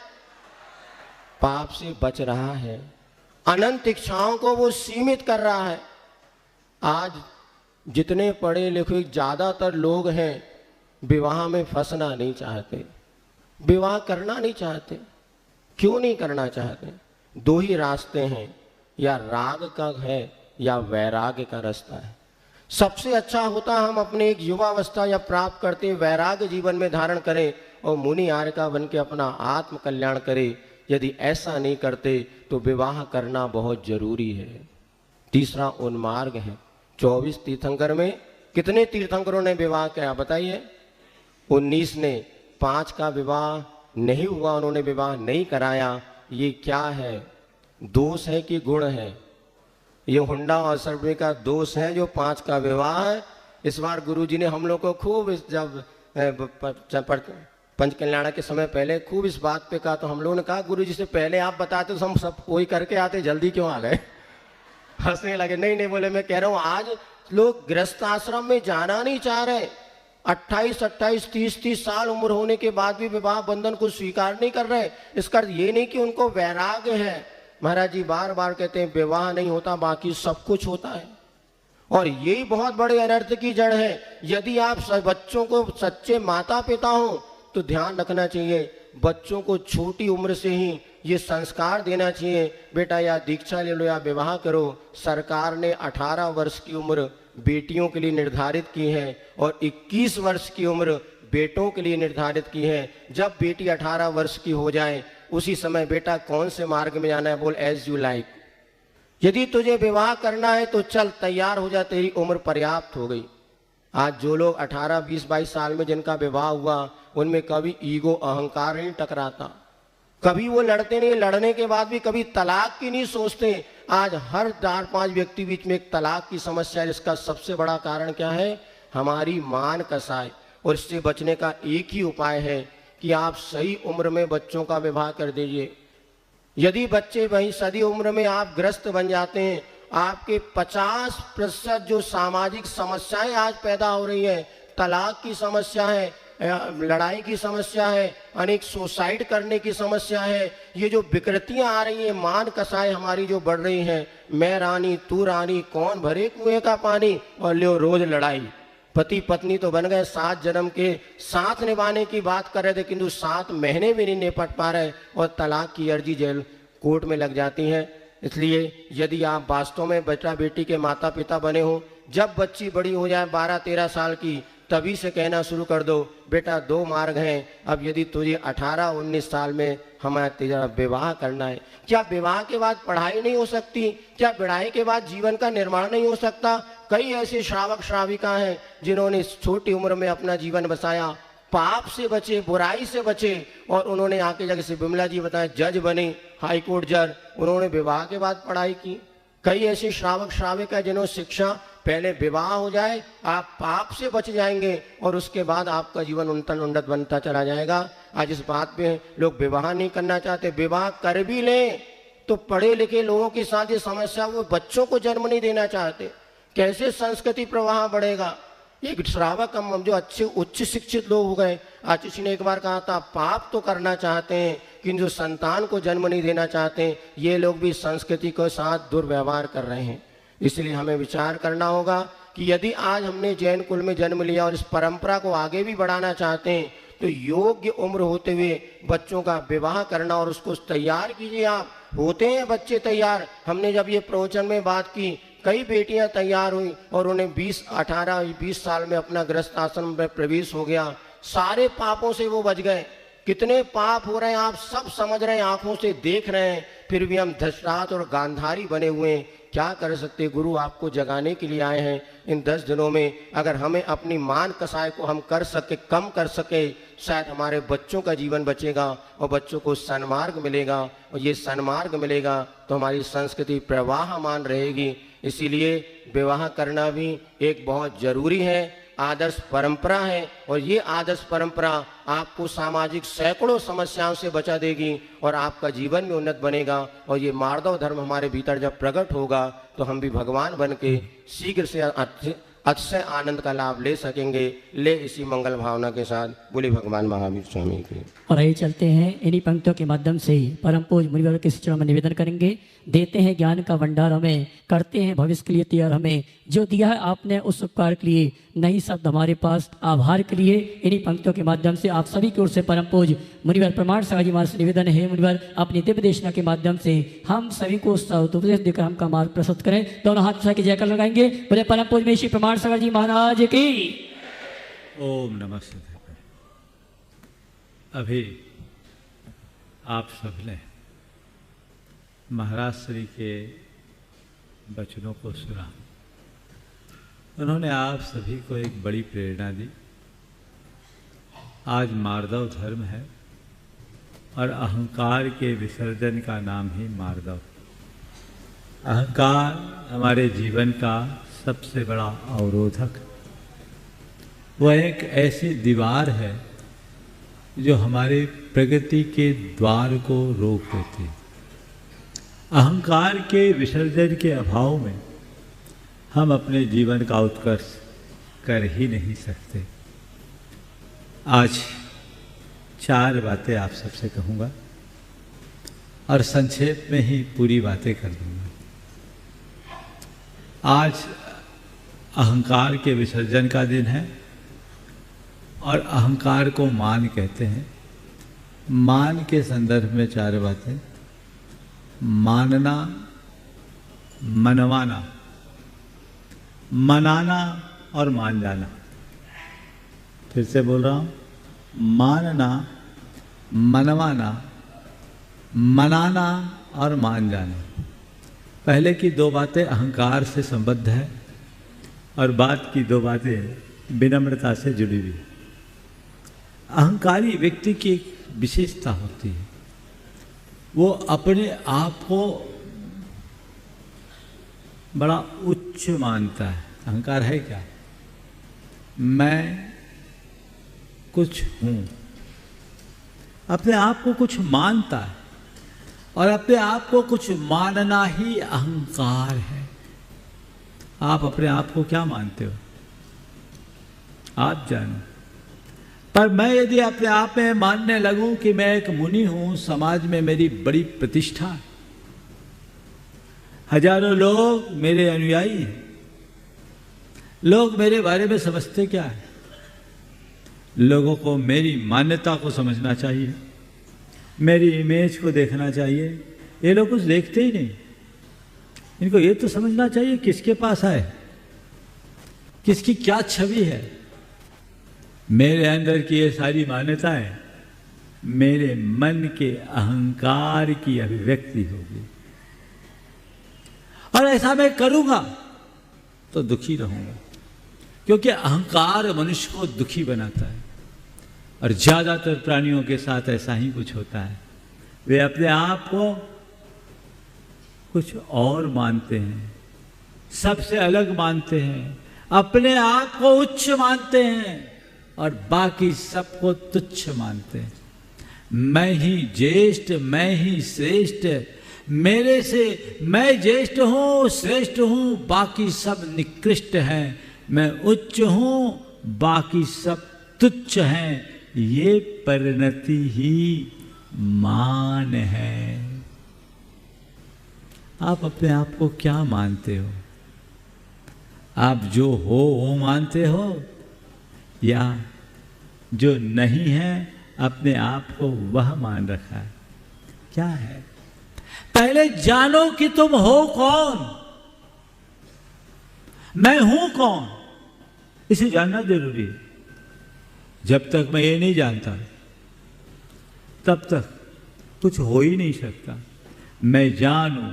पाप से बच रहा है। अनंत इच्छाओं को वो सीमित कर रहा है। आज जितने पढ़े लिखे ज्यादातर लोग हैं विवाह में फंसना नहीं चाहते, विवाह करना नहीं चाहते। क्यों नहीं करना चाहते? 2 ही रास्ते हैं, या राग का है या वैराग्य का रास्ता है। सबसे अच्छा होता हम अपने एक युवावस्था या प्राप्त करते वैराग्य जीवन में धारण करें और मुनि आर्य का बन के अपना आत्म कल्याण करें। यदि ऐसा नहीं करते तो विवाह करना बहुत जरूरी है। तीसरा उन्मार्ग है। 24 तीर्थंकर में कितने तीर्थंकरों ने विवाह किया बताइए? 19 ने। 5 का विवाह नहीं हुआ, उन्होंने विवाह नहीं कराया। ये क्या है? दोष है कि गुण है? ये हुंडा और सर्वे का दोष है जो 5 का विवाह है। इस बार गुरुजी ने हम लोग को खूब जब पंच कल्याण के समय पहले खूब इस बात पे कहा, तो हम लोगों ने कहा गुरुजी से पहले आप बताते तो हम सब वही करके आते, जल्दी क्यों आ गए? हंसने लगे। नहीं नहीं बोले, मैं कह रहा हूँ आज लोग गृहस्थ आश्रम में जाना नहीं चाह रहे। 28, 30 साल उम्र होने के बाद भी विवाह बंधन को स्वीकार नहीं कर रहे। इसका अर्थ ये नहीं कि उनको वैराग्य है। महाराज जी बार बार कहते हैं विवाह नहीं होता बाकी सब कुछ होता है, और यही बहुत बड़े अनर्थ की जड़ है। यदि आप बच्चों को सच्चे माता पिता हो तो ध्यान रखना चाहिए, बच्चों को छोटी उम्र से ही ये संस्कार देना चाहिए, बेटा या दीक्षा ले लो या विवाह करो। सरकार ने 18 वर्ष की उम्र बेटियों के लिए निर्धारित की है और 21 वर्ष की उम्र बेटों के लिए निर्धारित की है। जब बेटी 18 वर्ष की हो जाए उसी समय बेटा कौन से मार्ग में जाना है बोल एज यू लाइक। यदि तुझे विवाह करना है तो चल तैयार हो जा, तेरी उम्र पर्याप्त हो गई। आज जो लोग 18, 20, 22 साल में जिनका विवाह हुआ उनमें कभी ईगो अहंकार नहीं टकराता, कभी वो लड़ते नहीं, लड़ने के बाद भी कभी तलाक की नहीं सोचते। आज हर 4-5 व्यक्ति बीच में एक तलाक की समस्या है, जिसका सबसे बड़ा कारण क्या है? हमारी मान कसाई। और इससे बचने का एक ही उपाय है कि आप सही उम्र में बच्चों का विवाह कर दीजिए। यदि बच्चे वही सदी उम्र में आप ग्रस्त बन जाते हैं, आपके 50% जो सामाजिक समस्याएं आज पैदा हो रही है, तलाक की समस्या है, लड़ाई की समस्या है, अनेक सुसाइड करने की समस्या है। ये जो विकृतियां आ रही हैं, मान कसाई हमारी जो बढ़ रही हैं, मैं रानी तू रानी कौन भरे कुएं का पानी, और लो रोज लड़ाई। पति पत्नी तो बन गए, 7 जन्म के साथ निभाने की बात कर रहे थे, किंतु 7 महीने भी नहीं निपट पा रहे और तलाक की अर्जी जेल कोर्ट में लग जाती है। इसलिए यदि आप वास्तव में बेटा बेटी के माता पिता बने हो, जब बच्ची बड़ी हो जाए 12-13 साल की, तभी से कहना शुरू कर दो, बेटा 2 मार्ग हैं, अब यदि तुझे 18-19 साल में हमें तेरा विवाह करना है। क्या विवाह के बाद पढ़ाई नहीं हो सकती? क्या विवाह के बाद जीवन का निर्माण नहीं हो सकता? कई ऐसे श्रावक श्राविका हैं जिन्होंने छोटी उम्र में अपना जीवन बसाया, पाप से बचे, बुराई से बचे, और उन्होंने आके जगह से बिमला जी बताया जज बने, हाई कोर्ट जज, उन्होंने विवाह के बाद पढ़ाई की। कई ऐसे श्रावक श्राविका जिन्होंने शिक्षा, पहले विवाह हो जाए, आप पाप से बच जाएंगे और उसके बाद आपका जीवन उन्नत बनता चला जाएगा। आज इस बात पे लोग विवाह नहीं करना चाहते, विवाह कर भी लें तो पढ़े लिखे लोगों के साथ ये समस्या, वो बच्चों को जन्म नहीं देना चाहते। कैसे संस्कृति प्रवाह बढ़ेगा? एक श्रावक हम जो अच्छे उच्च शिक्षित लोग हो गए, आशीष ने एक बार कहा था, पाप तो करना चाहते हैं किंतु संतान को जन्म नहीं देना चाहते, ये लोग भी संस्कृति के साथ दुर्व्यवहार कर रहे हैं। इसलिए हमें विचार करना होगा कि यदि आज हमने जैन कुल में जन्म लिया और इस परंपरा को आगे भी बढ़ाना चाहते हैं, तो योग्य उम्र होते हुए बच्चों का विवाह करना और उसको तैयार कीजिए। आप होते हैं बच्चे तैयार। हमने जब ये प्रवचन में बात की, कई बेटियां तैयार हुई और उन्हें 18-20 साल में अपना गृहस्थ आश्रम में प्रवेश हो गया, सारे पापों से वो बच गए। कितने पाप हो रहे हैं आप सब समझ रहे हैं, आंखों से देख रहे हैं, फिर भी हम धर्षराज और गांधारी बने हुए हैं। क्या कर सकते? गुरु आपको जगाने के लिए आए हैं। इन 10 दिनों में अगर हमें अपनी मान कसाय को हम कर सके, कम कर सके, शायद हमारे बच्चों का जीवन बचेगा और बच्चों को सन्मार्ग मिलेगा, और ये सन्मार्ग मिलेगा तो हमारी संस्कृति प्रवाहमान रहेगी। इसीलिए विवाह करना भी एक बहुत जरूरी है, आदर्श परंपरा है, और ये आदर्श परंपरा आपको सामाजिक सैकड़ों समस्याओं से बचा देगी और आपका जीवन में उन्नत बनेगा। और ये मार्दव धर्म हमारे भीतर जब प्रकट होगा तो हम भी भगवान बन के शीघ्र से अक्षय आनंद का लाभ ले सकेंगे। ले इसी मंगल भावना के साथ बोले भगवान महावीर स्वामी की। और आइए चलते हैं, इन्हीं पंक्तियों के माध्यम से परम पूज्य मुनिवर के चरणों में निवेदन करेंगे। देते हैं ज्ञान का भंडार हमें, करते हैं भविष्य के लिए तैयार हमें, जो दिया है आपने उस उपकार के लिए, नहीं शब्द हमारे पास आभार के लिए। इन्हीं पंक्तियों के माध्यम से आप सभी की ओर से परम पूज्य मुनिवर प्रमाण सागर जी महाराज से निवेदन है, मुनिवर अपनी दिव्य देशना के माध्यम से हम सभी को उपदेश देकर हमका मार्ग प्रस्तुत करें। दोनों हाथ उठा के जयकार लगाएंगे, बोले परम पूज्य में श्री प्रमाण सागर जी महाराज की। ओम नमः शिवाय। अभी आप सब ने महाराज श्री के वचनों को सुना। उन्होंने आप सभी को एक बड़ी प्रेरणा दी। आज मार्दव धर्म है और अहंकार के विसर्जन का नाम ही मार्दव। अहंकार हमारे जीवन का सबसे बड़ा अवरोधक, वह एक ऐसी दीवार है जो हमारे प्रगति के द्वार को रोक देती है। अहंकार के विसर्जन के अभाव में हम अपने जीवन का उत्कर्ष कर ही नहीं सकते। आज 4 बातें आप सबसे कहूँगा और संक्षेप में ही पूरी बातें कर दूंगा। आज अहंकार के विसर्जन का दिन है और अहंकार को मान कहते हैं। मान के संदर्भ में 4 बातें: मानना, मनवाना, मनाना और मान जाना। फिर से बोल रहा हूं, मानना, मनवाना, मनाना और मान जाना। पहले की 2 बातें अहंकार से संबद्ध है और बाद की 2 बातें विनम्रता से जुड़ी हुई। अहंकारी व्यक्ति की एक विशेषता होती है, वो अपने आप को बड़ा उच्च मानता है। अहंकार है क्या? मैं कुछ हूं, अपने आप को कुछ मानता है और अपने आप को कुछ मानना ही अहंकार है। आप अपने आप को क्या मानते हो? आप जानो। पर मैं यदि अपने आप में मानने लगूं कि मैं एक मुनि हूं, समाज में मेरी बड़ी प्रतिष्ठा है, हजारों लोग मेरे अनुयायी हैं, लोग मेरे बारे में समझते क्या है? लोगों को मेरी मान्यता को समझना चाहिए, मेरी इमेज को देखना चाहिए। ये लोग कुछ देखते ही नहीं। इनको ये तो समझना चाहिए किसके पास आए, किसकी क्या छवि है। मेरे अंदर की ये सारी मान्यताएं मेरे मन के अहंकार की अभिव्यक्ति होगी, और ऐसा मैं करूंगा तो दुखी रहूंगा, क्योंकि अहंकार मनुष्य को दुखी बनाता है। और ज्यादातर प्राणियों के साथ ऐसा ही कुछ होता है। वे अपने आप को कुछ और मानते हैं, सबसे अलग मानते हैं, अपने आप को उच्च मानते हैं और बाकी सबको तुच्छ मानते हैं। मैं ही ज्येष्ठ, मैं ही श्रेष्ठ, मेरे से मैं ज्येष्ठ हूं, श्रेष्ठ हूं, बाकी सब निकृष्ट हैं। मैं उच्च हूं, बाकी सब तुच्छ हैं। ये परिणति ही मान है। आप अपने आप को क्या मानते हो? आप जो हो वो मानते हो, या जो नहीं है अपने आप को वह मान रखा है? क्या है? पहले जानो कि तुम हो कौन, मैं हूं कौन, इसे जानना जरूरी है। जब तक मैं ये नहीं जानता तब तक कुछ हो ही नहीं सकता। मैं जानूं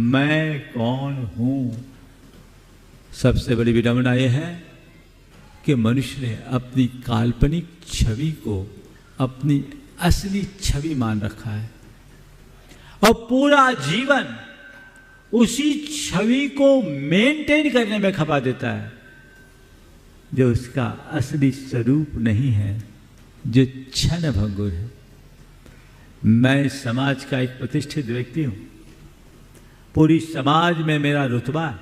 मैं कौन हूं। सबसे बड़ी विडंबना यह है कि मनुष्य ने अपनी काल्पनिक छवि को अपनी असली छवि मान रखा है और पूरा जीवन उसी छवि को मेंटेन करने में खपा देता है, जो उसका असली स्वरूप नहीं है, जो क्षण भंगुर है। मैं समाज का एक प्रतिष्ठित व्यक्ति हूं, पूरी समाज में मेरा रुतबा है,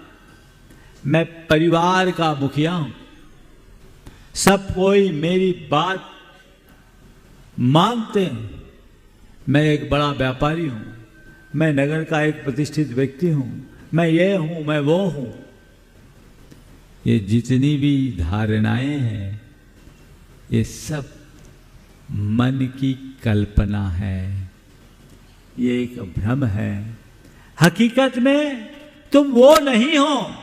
मैं परिवार का मुखिया हूं, सब कोई मेरी बात मानते हैं। मैं एक बड़ा व्यापारी हूं, मैं नगर का एक प्रतिष्ठित व्यक्ति हूं, मैं ये हूं, मैं वो हूं। ये जितनी भी धारणाएं हैं ये सब मन की कल्पना है, ये एक भ्रम है। हकीकत में तुम वो नहीं हो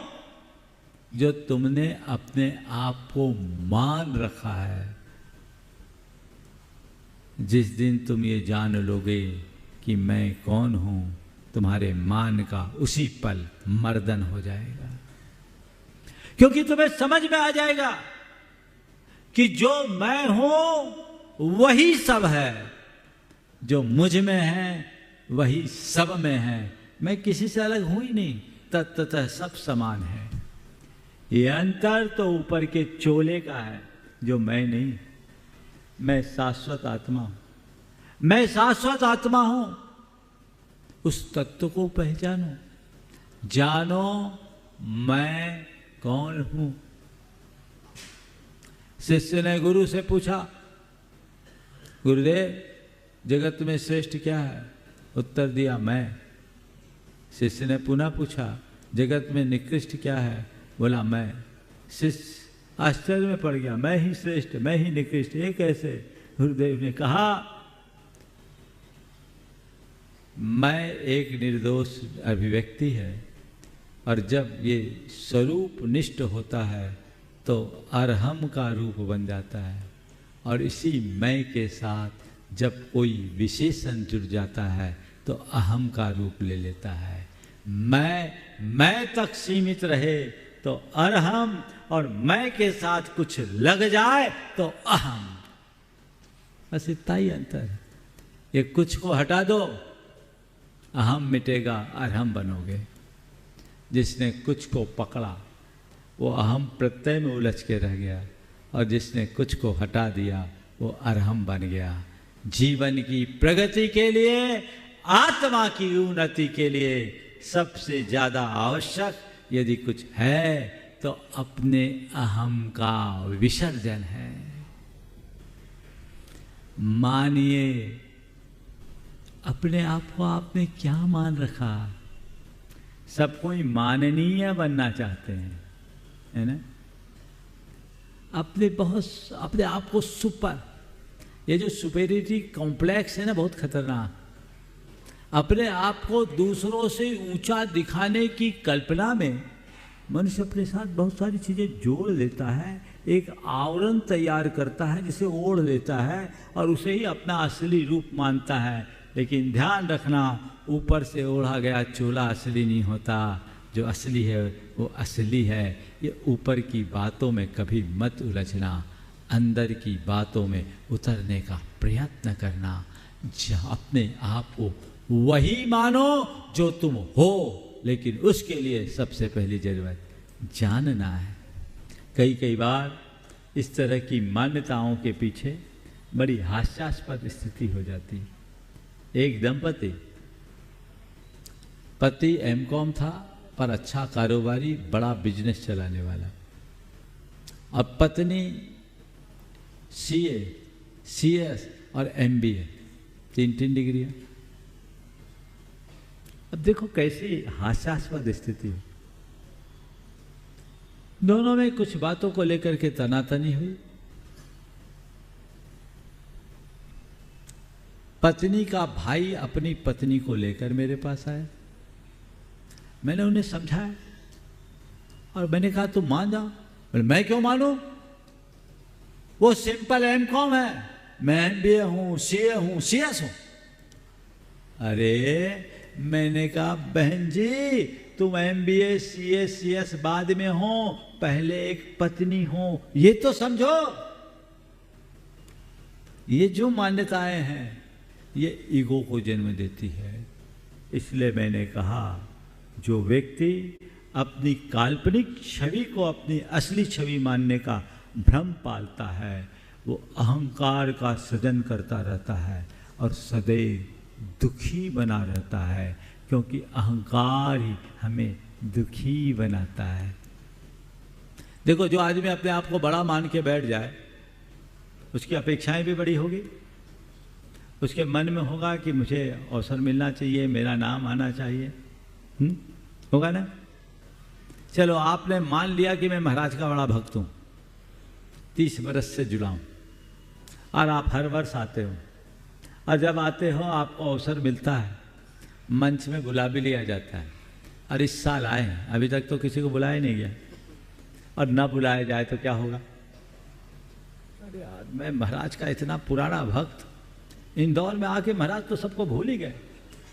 जो तुमने अपने आप को मान रखा है। जिस दिन तुम ये जान लोगे कि मैं कौन हूं, तुम्हारे मान का उसी पल मर्दन हो जाएगा, क्योंकि तुम्हें समझ में आ जाएगा कि जो मैं हूं वही सब है, जो मुझ में है वही सब में है। मैं किसी से अलग हूं ही नहीं, तत्तः सब समान है। ये अंतर तो ऊपर के चोले का है, जो मैं नहीं। मैं शाश्वत आत्मा हूं, मैं शाश्वत आत्मा हूं। उस तत्व को पहचानो, जानो मैं कौन हूं। शिष्य ने गुरु से पूछा, गुरुदेव जगत में श्रेष्ठ क्या है? उत्तर दिया मैं। शिष्य ने पुनः पूछा, जगत में निकृष्ट क्या है? बोला मैं। शिष्य आश्चर्य में पड़ गया, मैं ही श्रेष्ठ, मैं ही निकृष्ट, ये कैसे? गुरुदेव ने कहा, मैं एक निर्दोष अभिव्यक्ति है, और जब ये स्वरूप निष्ठ होता है तो अरहम का रूप बन जाता है, और इसी मैं के साथ जब कोई विशेषण जुड़ जाता है तो अहम का रूप ले लेता है। मैं तक सीमित रहे तो अरहम, और मैं के साथ कुछ लग जाए तो अहम। बस इतना ही अंतर है। ये कुछ को हटा दो, अहम मिटेगा, अरहम बनोगे। जिसने कुछ को पकड़ा वो अहम प्रत्यय में उलझ के रह गया, और जिसने कुछ को हटा दिया वो अरहम बन गया। जीवन की प्रगति के लिए, आत्मा की उन्नति के लिए सबसे ज्यादा आवश्यक यदि कुछ है तो अपने अहम का विसर्जन है। मानिए अपने आप को आपने क्या मान रखा। सब कोई माननीय बनना चाहते हैं, है ना। अपने आप को सुपर, ये जो सुपेरिटी कॉम्प्लेक्स है ना, बहुत खतरनाक। अपने आप को दूसरों से ऊंचा दिखाने की कल्पना में मनुष्य अपने साथ बहुत सारी चीजें जोड़ लेता है, एक आवरण तैयार करता है जिसे ओढ़ लेता है और उसे ही अपना असली रूप मानता है। लेकिन ध्यान रखना, ऊपर से ओढ़ा गया चोला असली नहीं होता। जो असली है वो असली है। ये ऊपर की बातों में कभी मत उलझना, अंदर की बातों में उतरने का प्रयत्न करना। जहाँ अपने आप को वही मानो जो तुम हो, लेकिन उसके लिए सबसे पहली जरूरत जानना है। कई बार इस तरह की मान्यताओं के पीछे बड़ी हास्यास्पद स्थिति हो जाती है। एक दंपति, पति एमकॉम था पर अच्छा कारोबारी, बड़ा बिजनेस चलाने वाला। अब पत्नी सीए, सीएस और एमबीए, तीन डिग्रियां। अब देखो कैसी हास्यास्पद स्थिति है। दोनों में कुछ बातों को लेकर के तनातनी हुई। पत्नी का भाई अपनी पत्नी को लेकर मेरे पास आया। मैंने उन्हें समझाया और मैंने कहा तुम मान जाओ। बोले मैं क्यों मानूं, वो सिंपल एमकॉम है, मैं एमबीए हूं, सीए हूं, सीएस हूं। अरे मैंने कहा बहन जी तुम एमबीए सीए सीएस बाद में हो, पहले एक पत्नी हो, ये तो समझो। ये जो मान्यताएं हैं ये ईगो को जन्म देती है। इसलिए मैंने कहा जो व्यक्ति अपनी काल्पनिक छवि को अपनी असली छवि मानने का भ्रम पालता है वो अहंकार का सृजन करता रहता है और सदैव दुखी बना रहता है, क्योंकि अहंकार ही हमें दुखी बनाता है। देखो जो आदमी अपने आप को बड़ा मान के बैठ जाए उसकी अपेक्षाएं भी बड़ी होगी। उसके मन में होगा कि मुझे अवसर मिलना चाहिए, मेरा नाम आना चाहिए, होगा ना। चलो आपने मान लिया कि मैं महाराज का बड़ा भक्त हूं, 30 बरस से जुड़ा हूं और आप हर वर्ष आते हो, और जब आते हो आपको अवसर मिलता है, मंच में बुला भी लिया जाता है। और इस साल आए हैं, अभी तक तो किसी को बुलाया नहीं गया, और ना बुलाया जाए तो क्या होगा। अरे यार मैं महाराज का इतना पुराना भक्त, इंदौर में आके महाराज तो सबको भूल ही गए।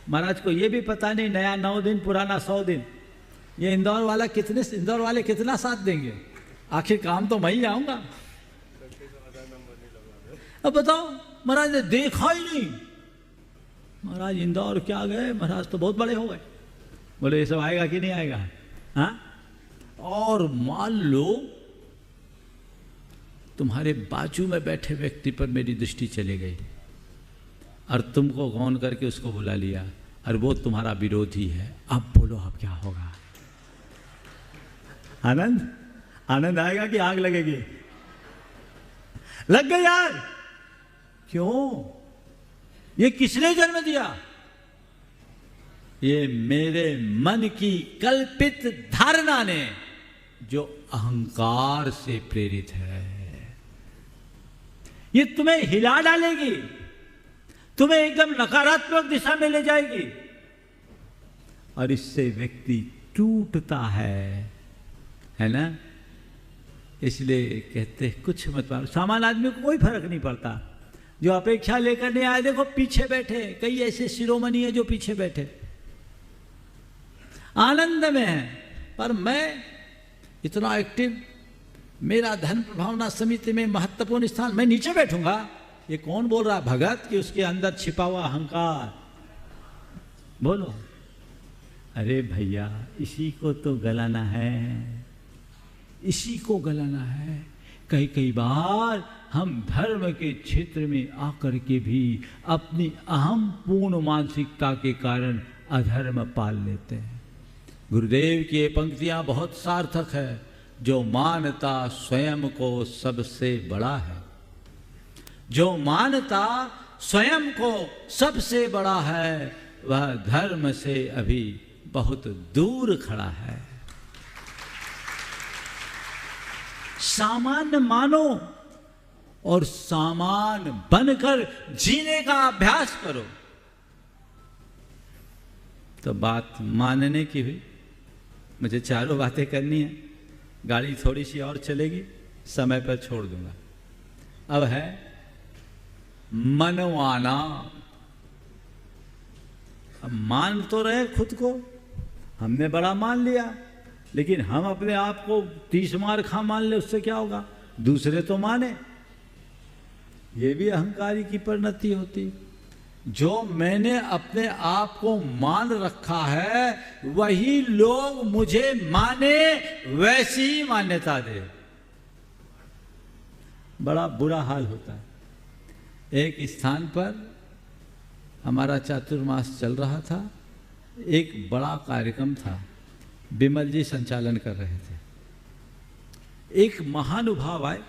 महाराज को ये भी पता नहीं नया 9 दिन पुराना 100 दिन। ये इंदौर वाले कितना साथ देंगे, आखिर काम तो मैं ही आऊंगा। अब बताओ महाराज ने देखा ही नहीं, महाराज इंदौर क्या गए, महाराज तो बहुत बड़े हो गए। बोले ये सब आएगा कि नहीं आएगा। हाँ, और मान लो तुम्हारे बाजू में बैठे व्यक्ति पर मेरी दृष्टि चली गई और तुमको गौन करके उसको बुला लिया और वो तुम्हारा विरोधी है। अब बोलो अब क्या होगा। आनंद आएगा कि आग लगेगी। लग गई यार, क्यों, ये किसने जन्म दिया। ये मेरे मन की कल्पित धारणा ने, जो अहंकार से प्रेरित है। ये तुम्हें हिला डालेगी, तुम्हें एकदम नकारात्मक दिशा में ले जाएगी और इससे व्यक्ति टूटता है ना। इसलिए कहते कुछ मत मानो। सामान्य आदमी को कोई फर्क नहीं पड़ता, जो अपेक्षा लेकर नहीं आए। देखो पीछे बैठे कई ऐसे शिरोमणि है जो पीछे बैठे आनंद में है, पर मैं इतना एक्टिव, मेरा धन प्रभावना समिति में महत्वपूर्ण स्थान, मैं नीचे बैठूंगा। ये कौन बोल रहा है, भगत, कि उसके अंदर छिपा हुआ अहंकार। बोलो, अरे भैया इसी को तो गलाना है, इसी को गलाना है। कई बार हम धर्म के क्षेत्र में आकर के भी अपनी अहम पूर्ण मानसिकता के कारण अधर्म पाल लेते हैं। गुरुदेव की ये पंक्तियां बहुत सार्थक है। जो मानता स्वयं को सबसे बड़ा है, जो मानता स्वयं को सबसे बड़ा है, वह धर्म से अभी बहुत दूर खड़ा है। सामान्य मानो और सामान बनकर जीने का अभ्यास करो। तो बात मानने की हुई। मुझे चारों बातें करनी है, गाड़ी थोड़ी सी और चलेगी, समय पर छोड़ दूंगा। अब है मनवाना। अब मान तो रहे खुद को, हमने बड़ा मान लिया, लेकिन हम अपने आप को 30 मार खा मान ले, उससे क्या होगा? दूसरे तो माने, ये भी अहंकारी की परिणति होती। जो मैंने अपने आप को मान रखा है, वही लोग मुझे माने, वैसी ही मान्यता दे। बड़ा बुरा हाल होता है। एक स्थान पर हमारा चातुर्मास चल रहा था, एक बड़ा कार्यक्रम था, विमल जी संचालन कर रहे थे। एक महानुभाव आए,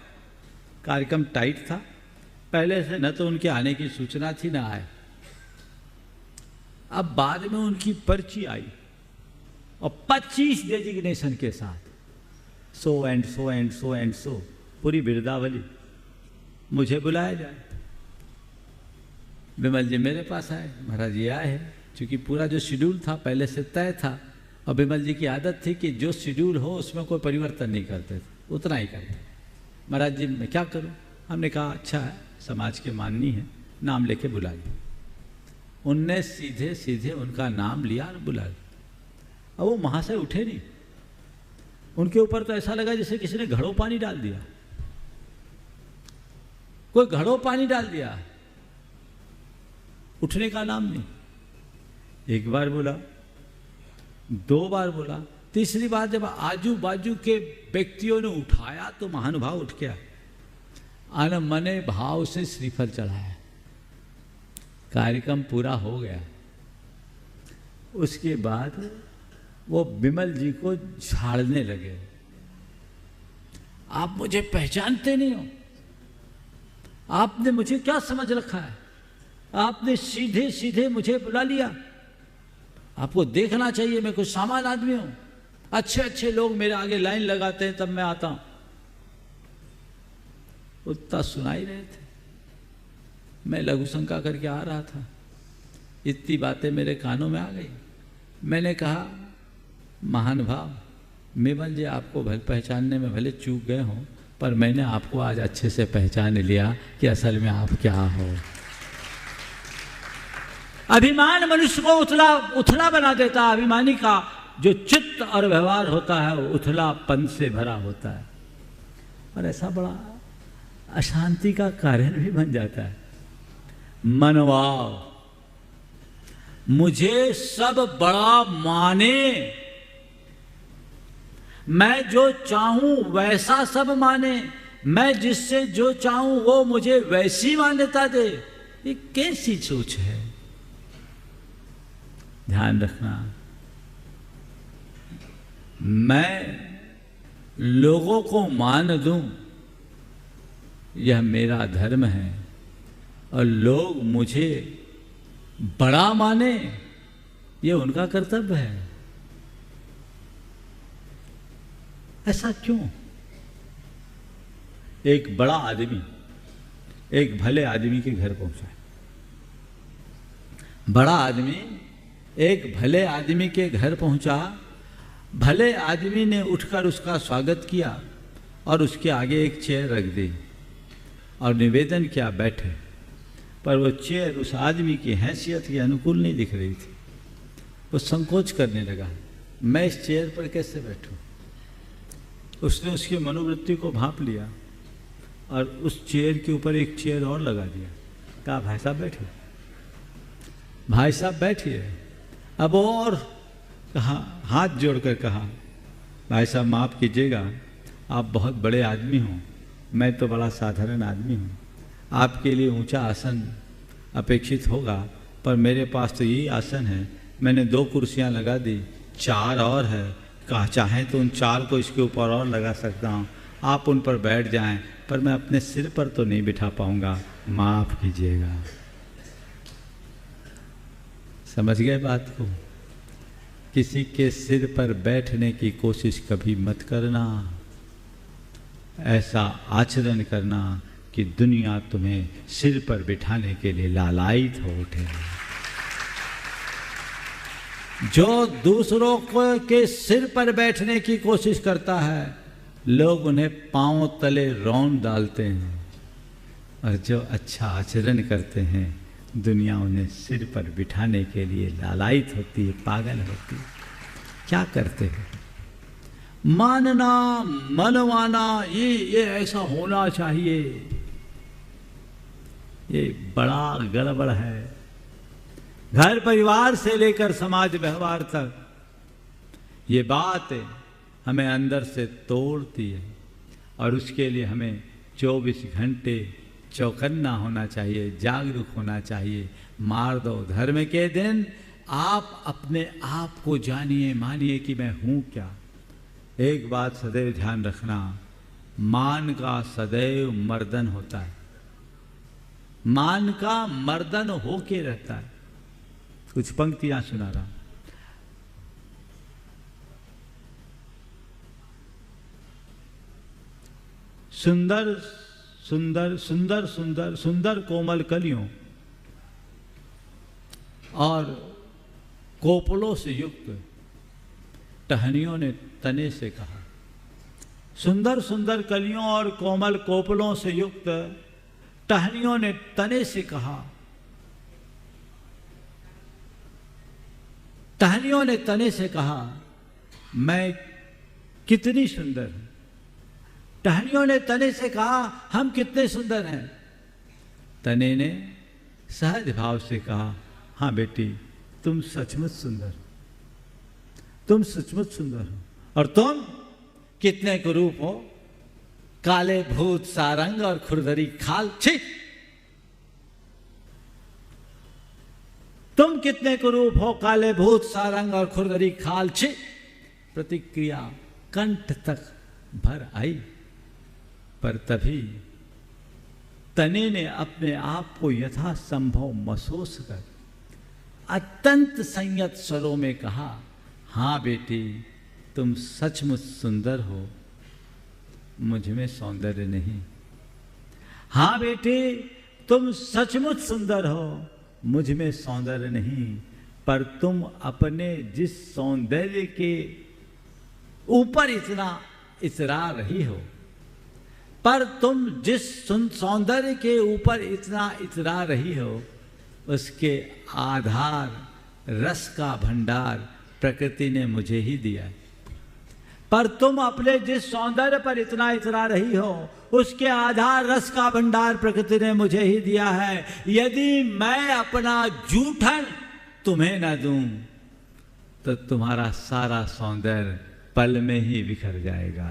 कार्यक्रम टाइट था, पहले से न तो उनके आने की सूचना थी न आए। अब बाद में उनकी पर्ची आई और 25 डेजिग्नेशन के साथ, so and so and so and so, पूरी बिरदावली। मुझे बुलाया जाए। विमल जी मेरे पास आए, महाराज जी आए हैं, क्योंकि पूरा जो शेड्यूल था पहले से तय था, और विमल जी की आदत थी कि जो शेड्यूल हो उसमें कोई परिवर्तन नहीं करते थे, उतना ही करते। महाराज जी मैं क्या करूं? हमने कहा अच्छा है, समाज के माननी है, नाम लेके बुलाइए। उनने सीधे सीधे उनका नाम लिया और बुला लिया। अब वो महाशय उठे नहीं, उनके ऊपर तो ऐसा लगा जैसे किसी ने घड़ों पानी डाल दिया, कोई घड़ों पानी डाल दिया। उठने का नाम नहीं। एक बार बोला, 2 बार बोला, तीसरी बार जब आजू बाजू के व्यक्तियों ने उठाया तो महानुभाव उठ गया, अनमने भाव से श्रीफल चढ़ाया। कार्यक्रम पूरा हो गया। उसके बाद वो विमल जी को झाड़ने लगे, आप मुझे पहचानते नहीं हो, आपने मुझे क्या समझ रखा है, आपने सीधे सीधे मुझे बुला लिया, आपको देखना चाहिए मैं कोई सामान्य आदमी हूं, अच्छे अच्छे लोग मेरे आगे लाइन लगाते हैं तब मैं आता हूं। उतना सुनाई रहे थे, मैं लघु शंका करके आ रहा था, इतनी बातें मेरे कानों में आ गई। मैंने कहा महानुभाव, विमल जी आपको भले पहचानने में भले चूक गए हों, पर मैंने आपको आज अच्छे से पहचान लिया कि असल में आप क्या हो। अभिमान मनुष्य को उथला बना देता है। अभिमानी का जो चित्त और व्यवहार होता है वो उथलापन से भरा होता है, और ऐसा बड़ा अशांति का कारण भी बन जाता है। मनवाओ, मुझे सब बड़ा माने, मैं जो चाहूं वैसा सब माने, मैं जिससे जो चाहूं वो मुझे वैसी मान्यता दे। ये कैसी सोच है? ध्यान रखना, मैं लोगों को मान दूं यह मेरा धर्म है, और लोग मुझे बड़ा माने ये उनका कर्तव्य है। ऐसा क्यों? एक बड़ा आदमी एक भले आदमी के घर पहुंचा। बड़ा आदमी एक भले आदमी के घर पहुंचा। भले आदमी ने उठकर उसका स्वागत किया और उसके आगे एक चेयर रख दी और निवेदन किया बैठे, पर वो चेयर उस आदमी की हैसियत के अनुकूल नहीं दिख रही थी। वो संकोच करने लगा, मैं इस चेयर पर कैसे बैठूं? उसने उसकी मनोवृत्ति को भांप लिया और उस चेयर के ऊपर एक चेयर और लगा दिया। कहा भाई साहब बैठिए, भाई साहब बैठिए। अब और कहा, हाथ जोड़कर कहा, भाई साहब माफ़ कीजिएगा, आप बहुत बड़े आदमी हो, मैं तो बड़ा साधारण आदमी हूँ, आपके लिए ऊंचा आसन अपेक्षित होगा, पर मेरे पास तो यही आसन है। मैंने 2 कुर्सियाँ लगा दी, 4 और है, कहा चाहें तो उन 4 को इसके ऊपर और लगा सकता हूँ, आप उन पर बैठ जाएं, पर मैं अपने सिर पर तो नहीं बिठा पाऊँगा। माफ कीजिएगा। समझ गए बात को? किसी के सिर पर बैठने की कोशिश कभी मत करना। ऐसा आचरण करना कि दुनिया तुम्हें सिर पर बिठाने के लिए लालायित हो उठे। जो दूसरों को के सिर पर बैठने की कोशिश करता है, लोग उन्हें पांव तले रौंद डालते हैं, और जो अच्छा आचरण करते हैं, दुनिया उन्हें सिर पर बिठाने के लिए लालायित होती है, पागल होती है। क्या करते हैं? मानना, मनवाना, ये ऐसा होना चाहिए, ये बड़ा गड़बड़ है। घर परिवार से लेकर समाज व्यवहार तक ये बात हमें अंदर से तोड़ती है, और उसके लिए हमें 24 घंटे चौकन्ना होना चाहिए, जागरूक होना चाहिए। मार दो धर्म के दिन आप अपने आप को जानिए, मानिए कि मैं हूं क्या। एक बात सदैव ध्यान रखना, मान का सदैव मर्दन होता है, मान का मर्दन होके रहता है। कुछ पंक्तियां सुना रहा हूं। सुंदर सुंदर सुंदर सुंदर सुंदर कोमल कलियों और कोपलों से युक्त टहनियों ने तने से कहा। सुंदर सुंदर कलियों और कोमल कोपलों से युक्त टहनियों ने तने से कहा। टहनियों ने तने से कहा, मैं कितनी सुंदर हूं। टहनियों ने तने से कहा, हम कितने सुंदर हैं। तने ने सहज भाव से कहा, हाँ बेटी, तुम सचमुच सुंदर हो, तुम सचमुच सुंदर हो। और तुम कितने कुरूप हो, काले भूत सारंग और खुरदरी खाल। छी, तुम कितने कुरूप हो, काले भूत सारंग और खुरदरी खाल। छी। प्रतिक्रिया कंठ तक भर आई, पर तभी तने ने अपने आप को यथासंभव महसूस कर अत्यंत संयत स्वरों में कहा, हाँ बेटी, तुम सचमुच सुंदर हो, मुझ में सौंदर्य नहीं। हाँ बेटी, तुम सचमुच सुंदर हो, मुझ में सौंदर्य नहीं। पर तुम अपने जिस सौंदर्य के ऊपर इतना इतरा रही हो, पर तुम जिस सौंदर्य के ऊपर इतना इतरा रही हो, उसके आधार रस का भंडार प्रकृति ने मुझे ही दिया है। पर तुम अपने जिस सौंदर्य पर इतना इतरा रही हो, उसके आधार रस का भंडार प्रकृति ने मुझे ही दिया है। यदि मैं अपना जूठन तुम्हें न दूं, तो तुम्हारा सारा सौंदर्य पल में ही बिखर जाएगा।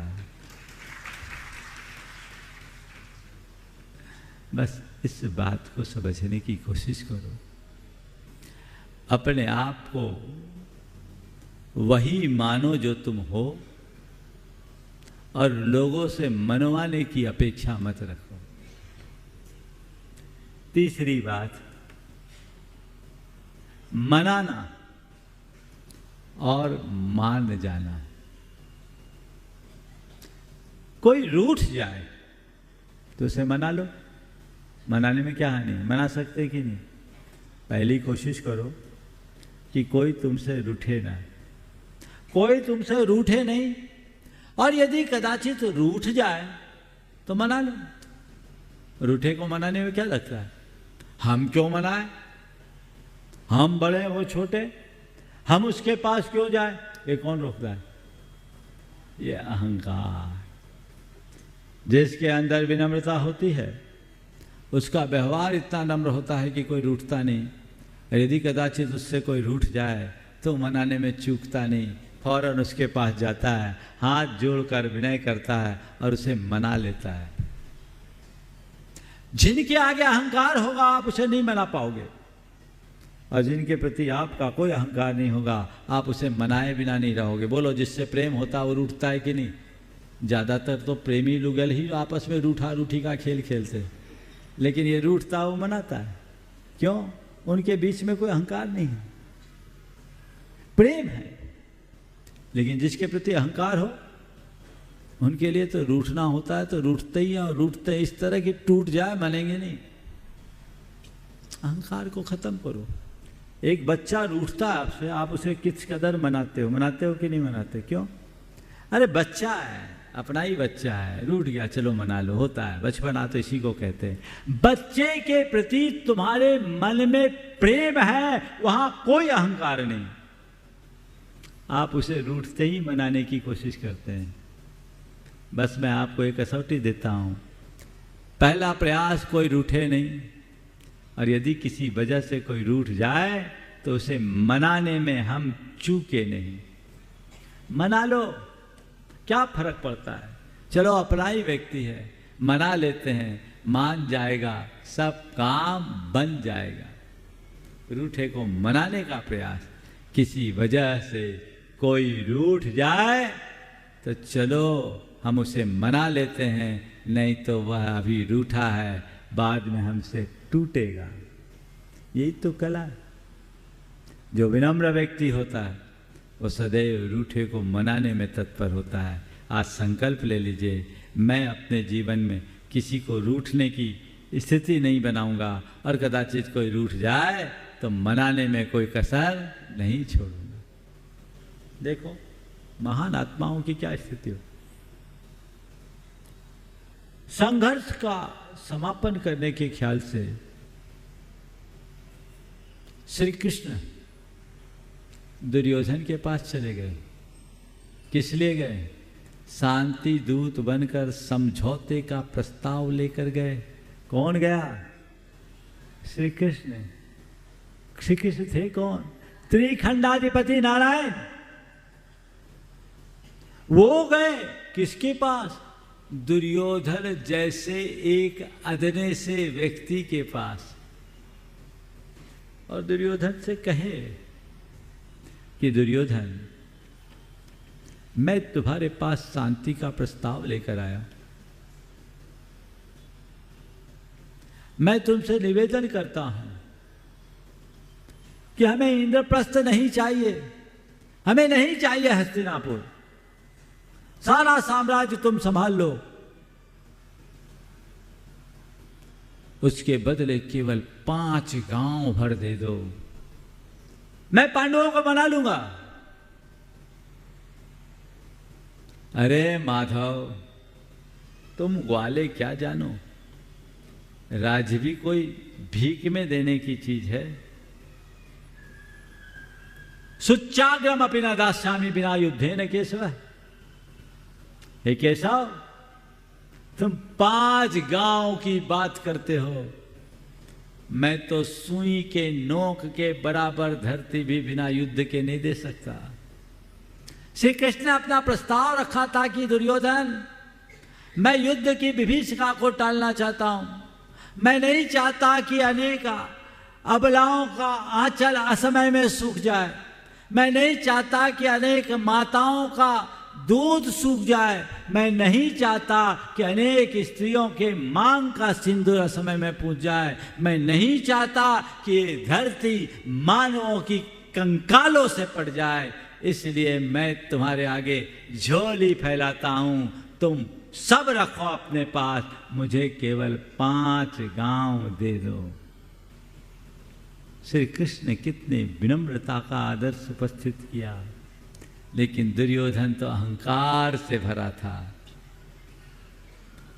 बस इस बात को समझने की कोशिश करो। अपने आप को वही मानो जो तुम हो, और लोगों से मनवाने की अपेक्षा मत रखो। तीसरी बात, मनाना और मान जाना। कोई रूठ जाए तो उसे मना लो, मनाने में क्या हानि है, मना सकते कि नहीं। पहली कोशिश करो कि कोई तुमसे रूठे ना, कोई तुमसे रूठे नहीं, और यदि कदाचित रूठ जाए तो मना लो। रूठे को मनाने में क्या लगता है, हम क्यों मनाए, हम बड़े वो छोटे, हम उसके पास क्यों जाए, ये कौन रोकता है। ये अहंकार। जिसके अंदर विनम्रता होती है, उसका व्यवहार इतना नम्र होता है कि कोई रूठता नहीं। यदि कदाचित उससे कोई रूठ जाए तो मनाने में चूकता नहीं, फौरन उसके पास जाता है, हाथ जोड़कर विनय करता है और उसे मना लेता है। जिनके आगे अहंकार होगा, आप उसे नहीं मना पाओगे, और जिनके प्रति आपका कोई अहंकार नहीं होगा, आप उसे मनाए बिना नहीं रहोगे। बोलो, जिससे प्रेम होता है वो रूठता है कि नहीं। ज़्यादातर तो प्रेमी लुगल ही आपस में रूठा रूठी का खेल खेलते हैं। लेकिन ये रूठता वो मनाता है। क्यों? उनके बीच में कोई अहंकार नहीं है, प्रेम है। लेकिन जिसके प्रति अहंकार हो उनके लिए तो रूठना होता है, तो रूठते ही, और रूठते इस तरह कि टूट जाए, मानेंगे नहीं। अहंकार को खत्म करो। एक बच्चा रूठता है आपसे, आप उसे किस कदर मनाते हो कि नहीं मनाते? क्यों? अरे बच्चा है, अपना ही बच्चा है, रूठ गया, चलो मना लो, होता है, बचपना तो इसी को कहते हैं। बच्चे के प्रति तुम्हारे मन में प्रेम है, वहां कोई अहंकार नहीं। आप उसे रूठते ही मनाने की कोशिश करते हैं। बस मैं आपको एक कसौटी देता हूं, पहला प्रयास कोई रूठे नहीं, और यदि किसी वजह से कोई रूठ जाए तो उसे मनाने में हम चूके नहीं। मना लो, क्या फर्क पड़ता है? चलो अपना ही व्यक्ति है, मना लेते हैं, मान जाएगा, सब काम बन जाएगा। रूठे को मनाने का प्रयास, किसी वजह से कोई रूठ जाए तो चलो हम उसे मना लेते हैं, नहीं तो वह अभी रूठा है, बाद में हमसे टूटेगा। यही तो कला है। जो विनम्र व्यक्ति होता है वो सदैव रूठे को मनाने में तत्पर होता है। आज संकल्प ले लीजिए, मैं अपने जीवन में किसी को रूठने की स्थिति नहीं बनाऊंगा, और कदाचित कोई रूठ जाए तो मनाने में कोई कसर नहीं छोड़ूंगा। देखो महान आत्माओं की क्या स्थिति हो। संघर्ष का समापन करने के ख्याल से श्री कृष्ण दुर्योधन के पास चले गए। किस लिए गए? शांति दूत बनकर समझौते का प्रस्ताव लेकर गए। कौन गया? श्री कृष्ण। श्री कृष्ण थे कौन? त्रिखंडाधिपति नारायण। वो गए किसके पास? दुर्योधन जैसे एक अदने से व्यक्ति के पास, और दुर्योधन से कहे कि दुर्योधन, मैं तुम्हारे पास शांति का प्रस्ताव लेकर आया। मैं तुमसे निवेदन करता हूं कि हमें इंद्रप्रस्थ नहीं चाहिए, हमें नहीं चाहिए हस्तिनापुर, सारा साम्राज्य तुम संभाल लो। उसके बदले केवल 5 गांव भर दे दो, मैं पांडवों को मना लूंगा। अरे माधव, तुम ग्वाले क्या जानो, राज्य भी कोई भीख में देने की चीज है। सुच्चाग्रम अपि न दास्यामि बिना युद्धेन केशव। हे केशव, तुम 5 गांव की बात करते हो, मैं तो सुई के नोक के बराबर धरती भी बिना युद्ध के नहीं दे सकता। श्री कृष्ण ने अपना प्रस्ताव रखा था कि दुर्योधन, मैं युद्ध की विभीषिका को टालना चाहता हूं। मैं नहीं चाहता कि अनेक अबलाओं का आंचल असमय में सूख जाए। मैं नहीं चाहता कि अनेक माताओं का दूध सूख जाए। मैं नहीं चाहता कि अनेक स्त्रियों के मांग का सिंदूर असमय में पूछ जाए। मैं नहीं चाहता कि ये धरती मानवों की कंकालों से पड़ जाए। इसलिए मैं तुम्हारे आगे झोली फैलाता हूं, तुम सब रखो अपने पास, मुझे केवल 5 गांव दे दो। श्री कृष्ण ने कितने विनम्रता का आदर्श उपस्थित किया, लेकिन दुर्योधन तो अहंकार से भरा था।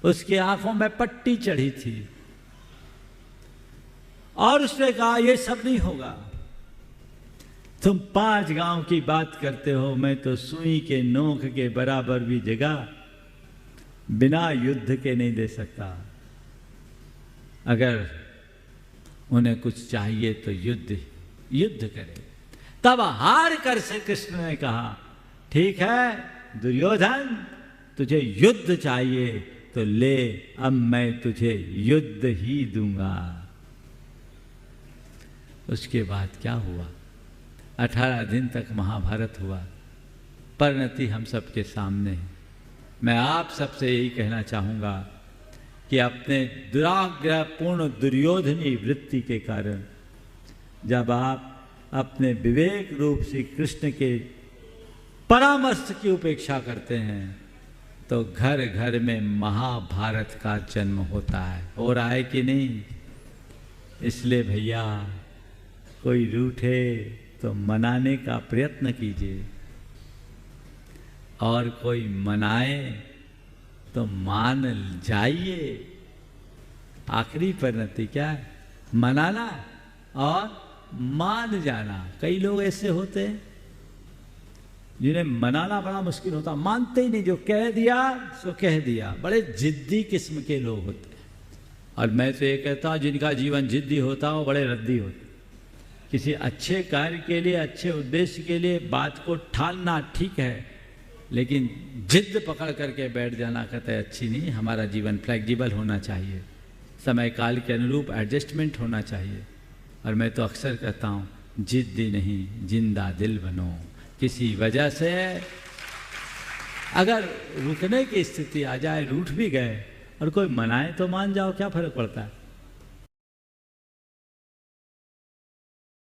उसकी आंखों में पट्टी चढ़ी थी और उसने कहा यह सब नहीं होगा। तुम 5 गांव की बात करते हो, मैं तो सुई के नोक के बराबर भी जगह बिना युद्ध के नहीं दे सकता। अगर उन्हें कुछ चाहिए तो युद्ध करे। तब हार कर श्री कृष्ण ने कहा, ठीक है दुर्योधन, तुझे युद्ध चाहिए तो ले, अब मैं तुझे युद्ध ही दूंगा। उसके बाद क्या हुआ? 18 दिन तक महाभारत हुआ। परिणति हम सबके सामने है। मैं आप सबसे यही कहना चाहूंगा कि अपने दुराग्रह पूर्ण दुर्योधनी वृत्ति के कारण जब आप अपने विवेक रूप श्री कृष्ण के परामर्श की उपेक्षा करते हैं तो घर घर में महाभारत का जन्म होता है। हो रहा है कि नहीं? इसलिए भैया कोई रूठे तो मनाने का प्रयत्न कीजिए, और कोई मनाए तो मान जाइए। आखिरी परिणति क्या है? मनाना और मान जाना। कई लोग ऐसे होते हैं जिन्हें मनाना बड़ा मुश्किल होता, मानते ही नहीं, जो कह दिया सो कह दिया। बड़े जिद्दी किस्म के लोग होते हैं। और मैं तो ये कहता हूँ जिनका जीवन जिद्दी होता हो बड़े रद्दी होते। किसी अच्छे कार्य के लिए, अच्छे उद्देश्य के लिए बात को ठानना ठीक है, लेकिन जिद पकड़ करके बैठ जाना कहते हैं अच्छी नहीं। हमारा जीवन फ्लेक्सिबल होना चाहिए, समय काल के अनुरूप एडजस्टमेंट होना चाहिए। और मैं तो अक्सर कहता हूँ जिद्दी नहीं, जिंदा दिल बनो। किसी वजह से अगर रुकने की स्थिति आ जाए, रूठ भी गए और कोई मनाए तो मान जाओ, क्या फर्क पड़ता है?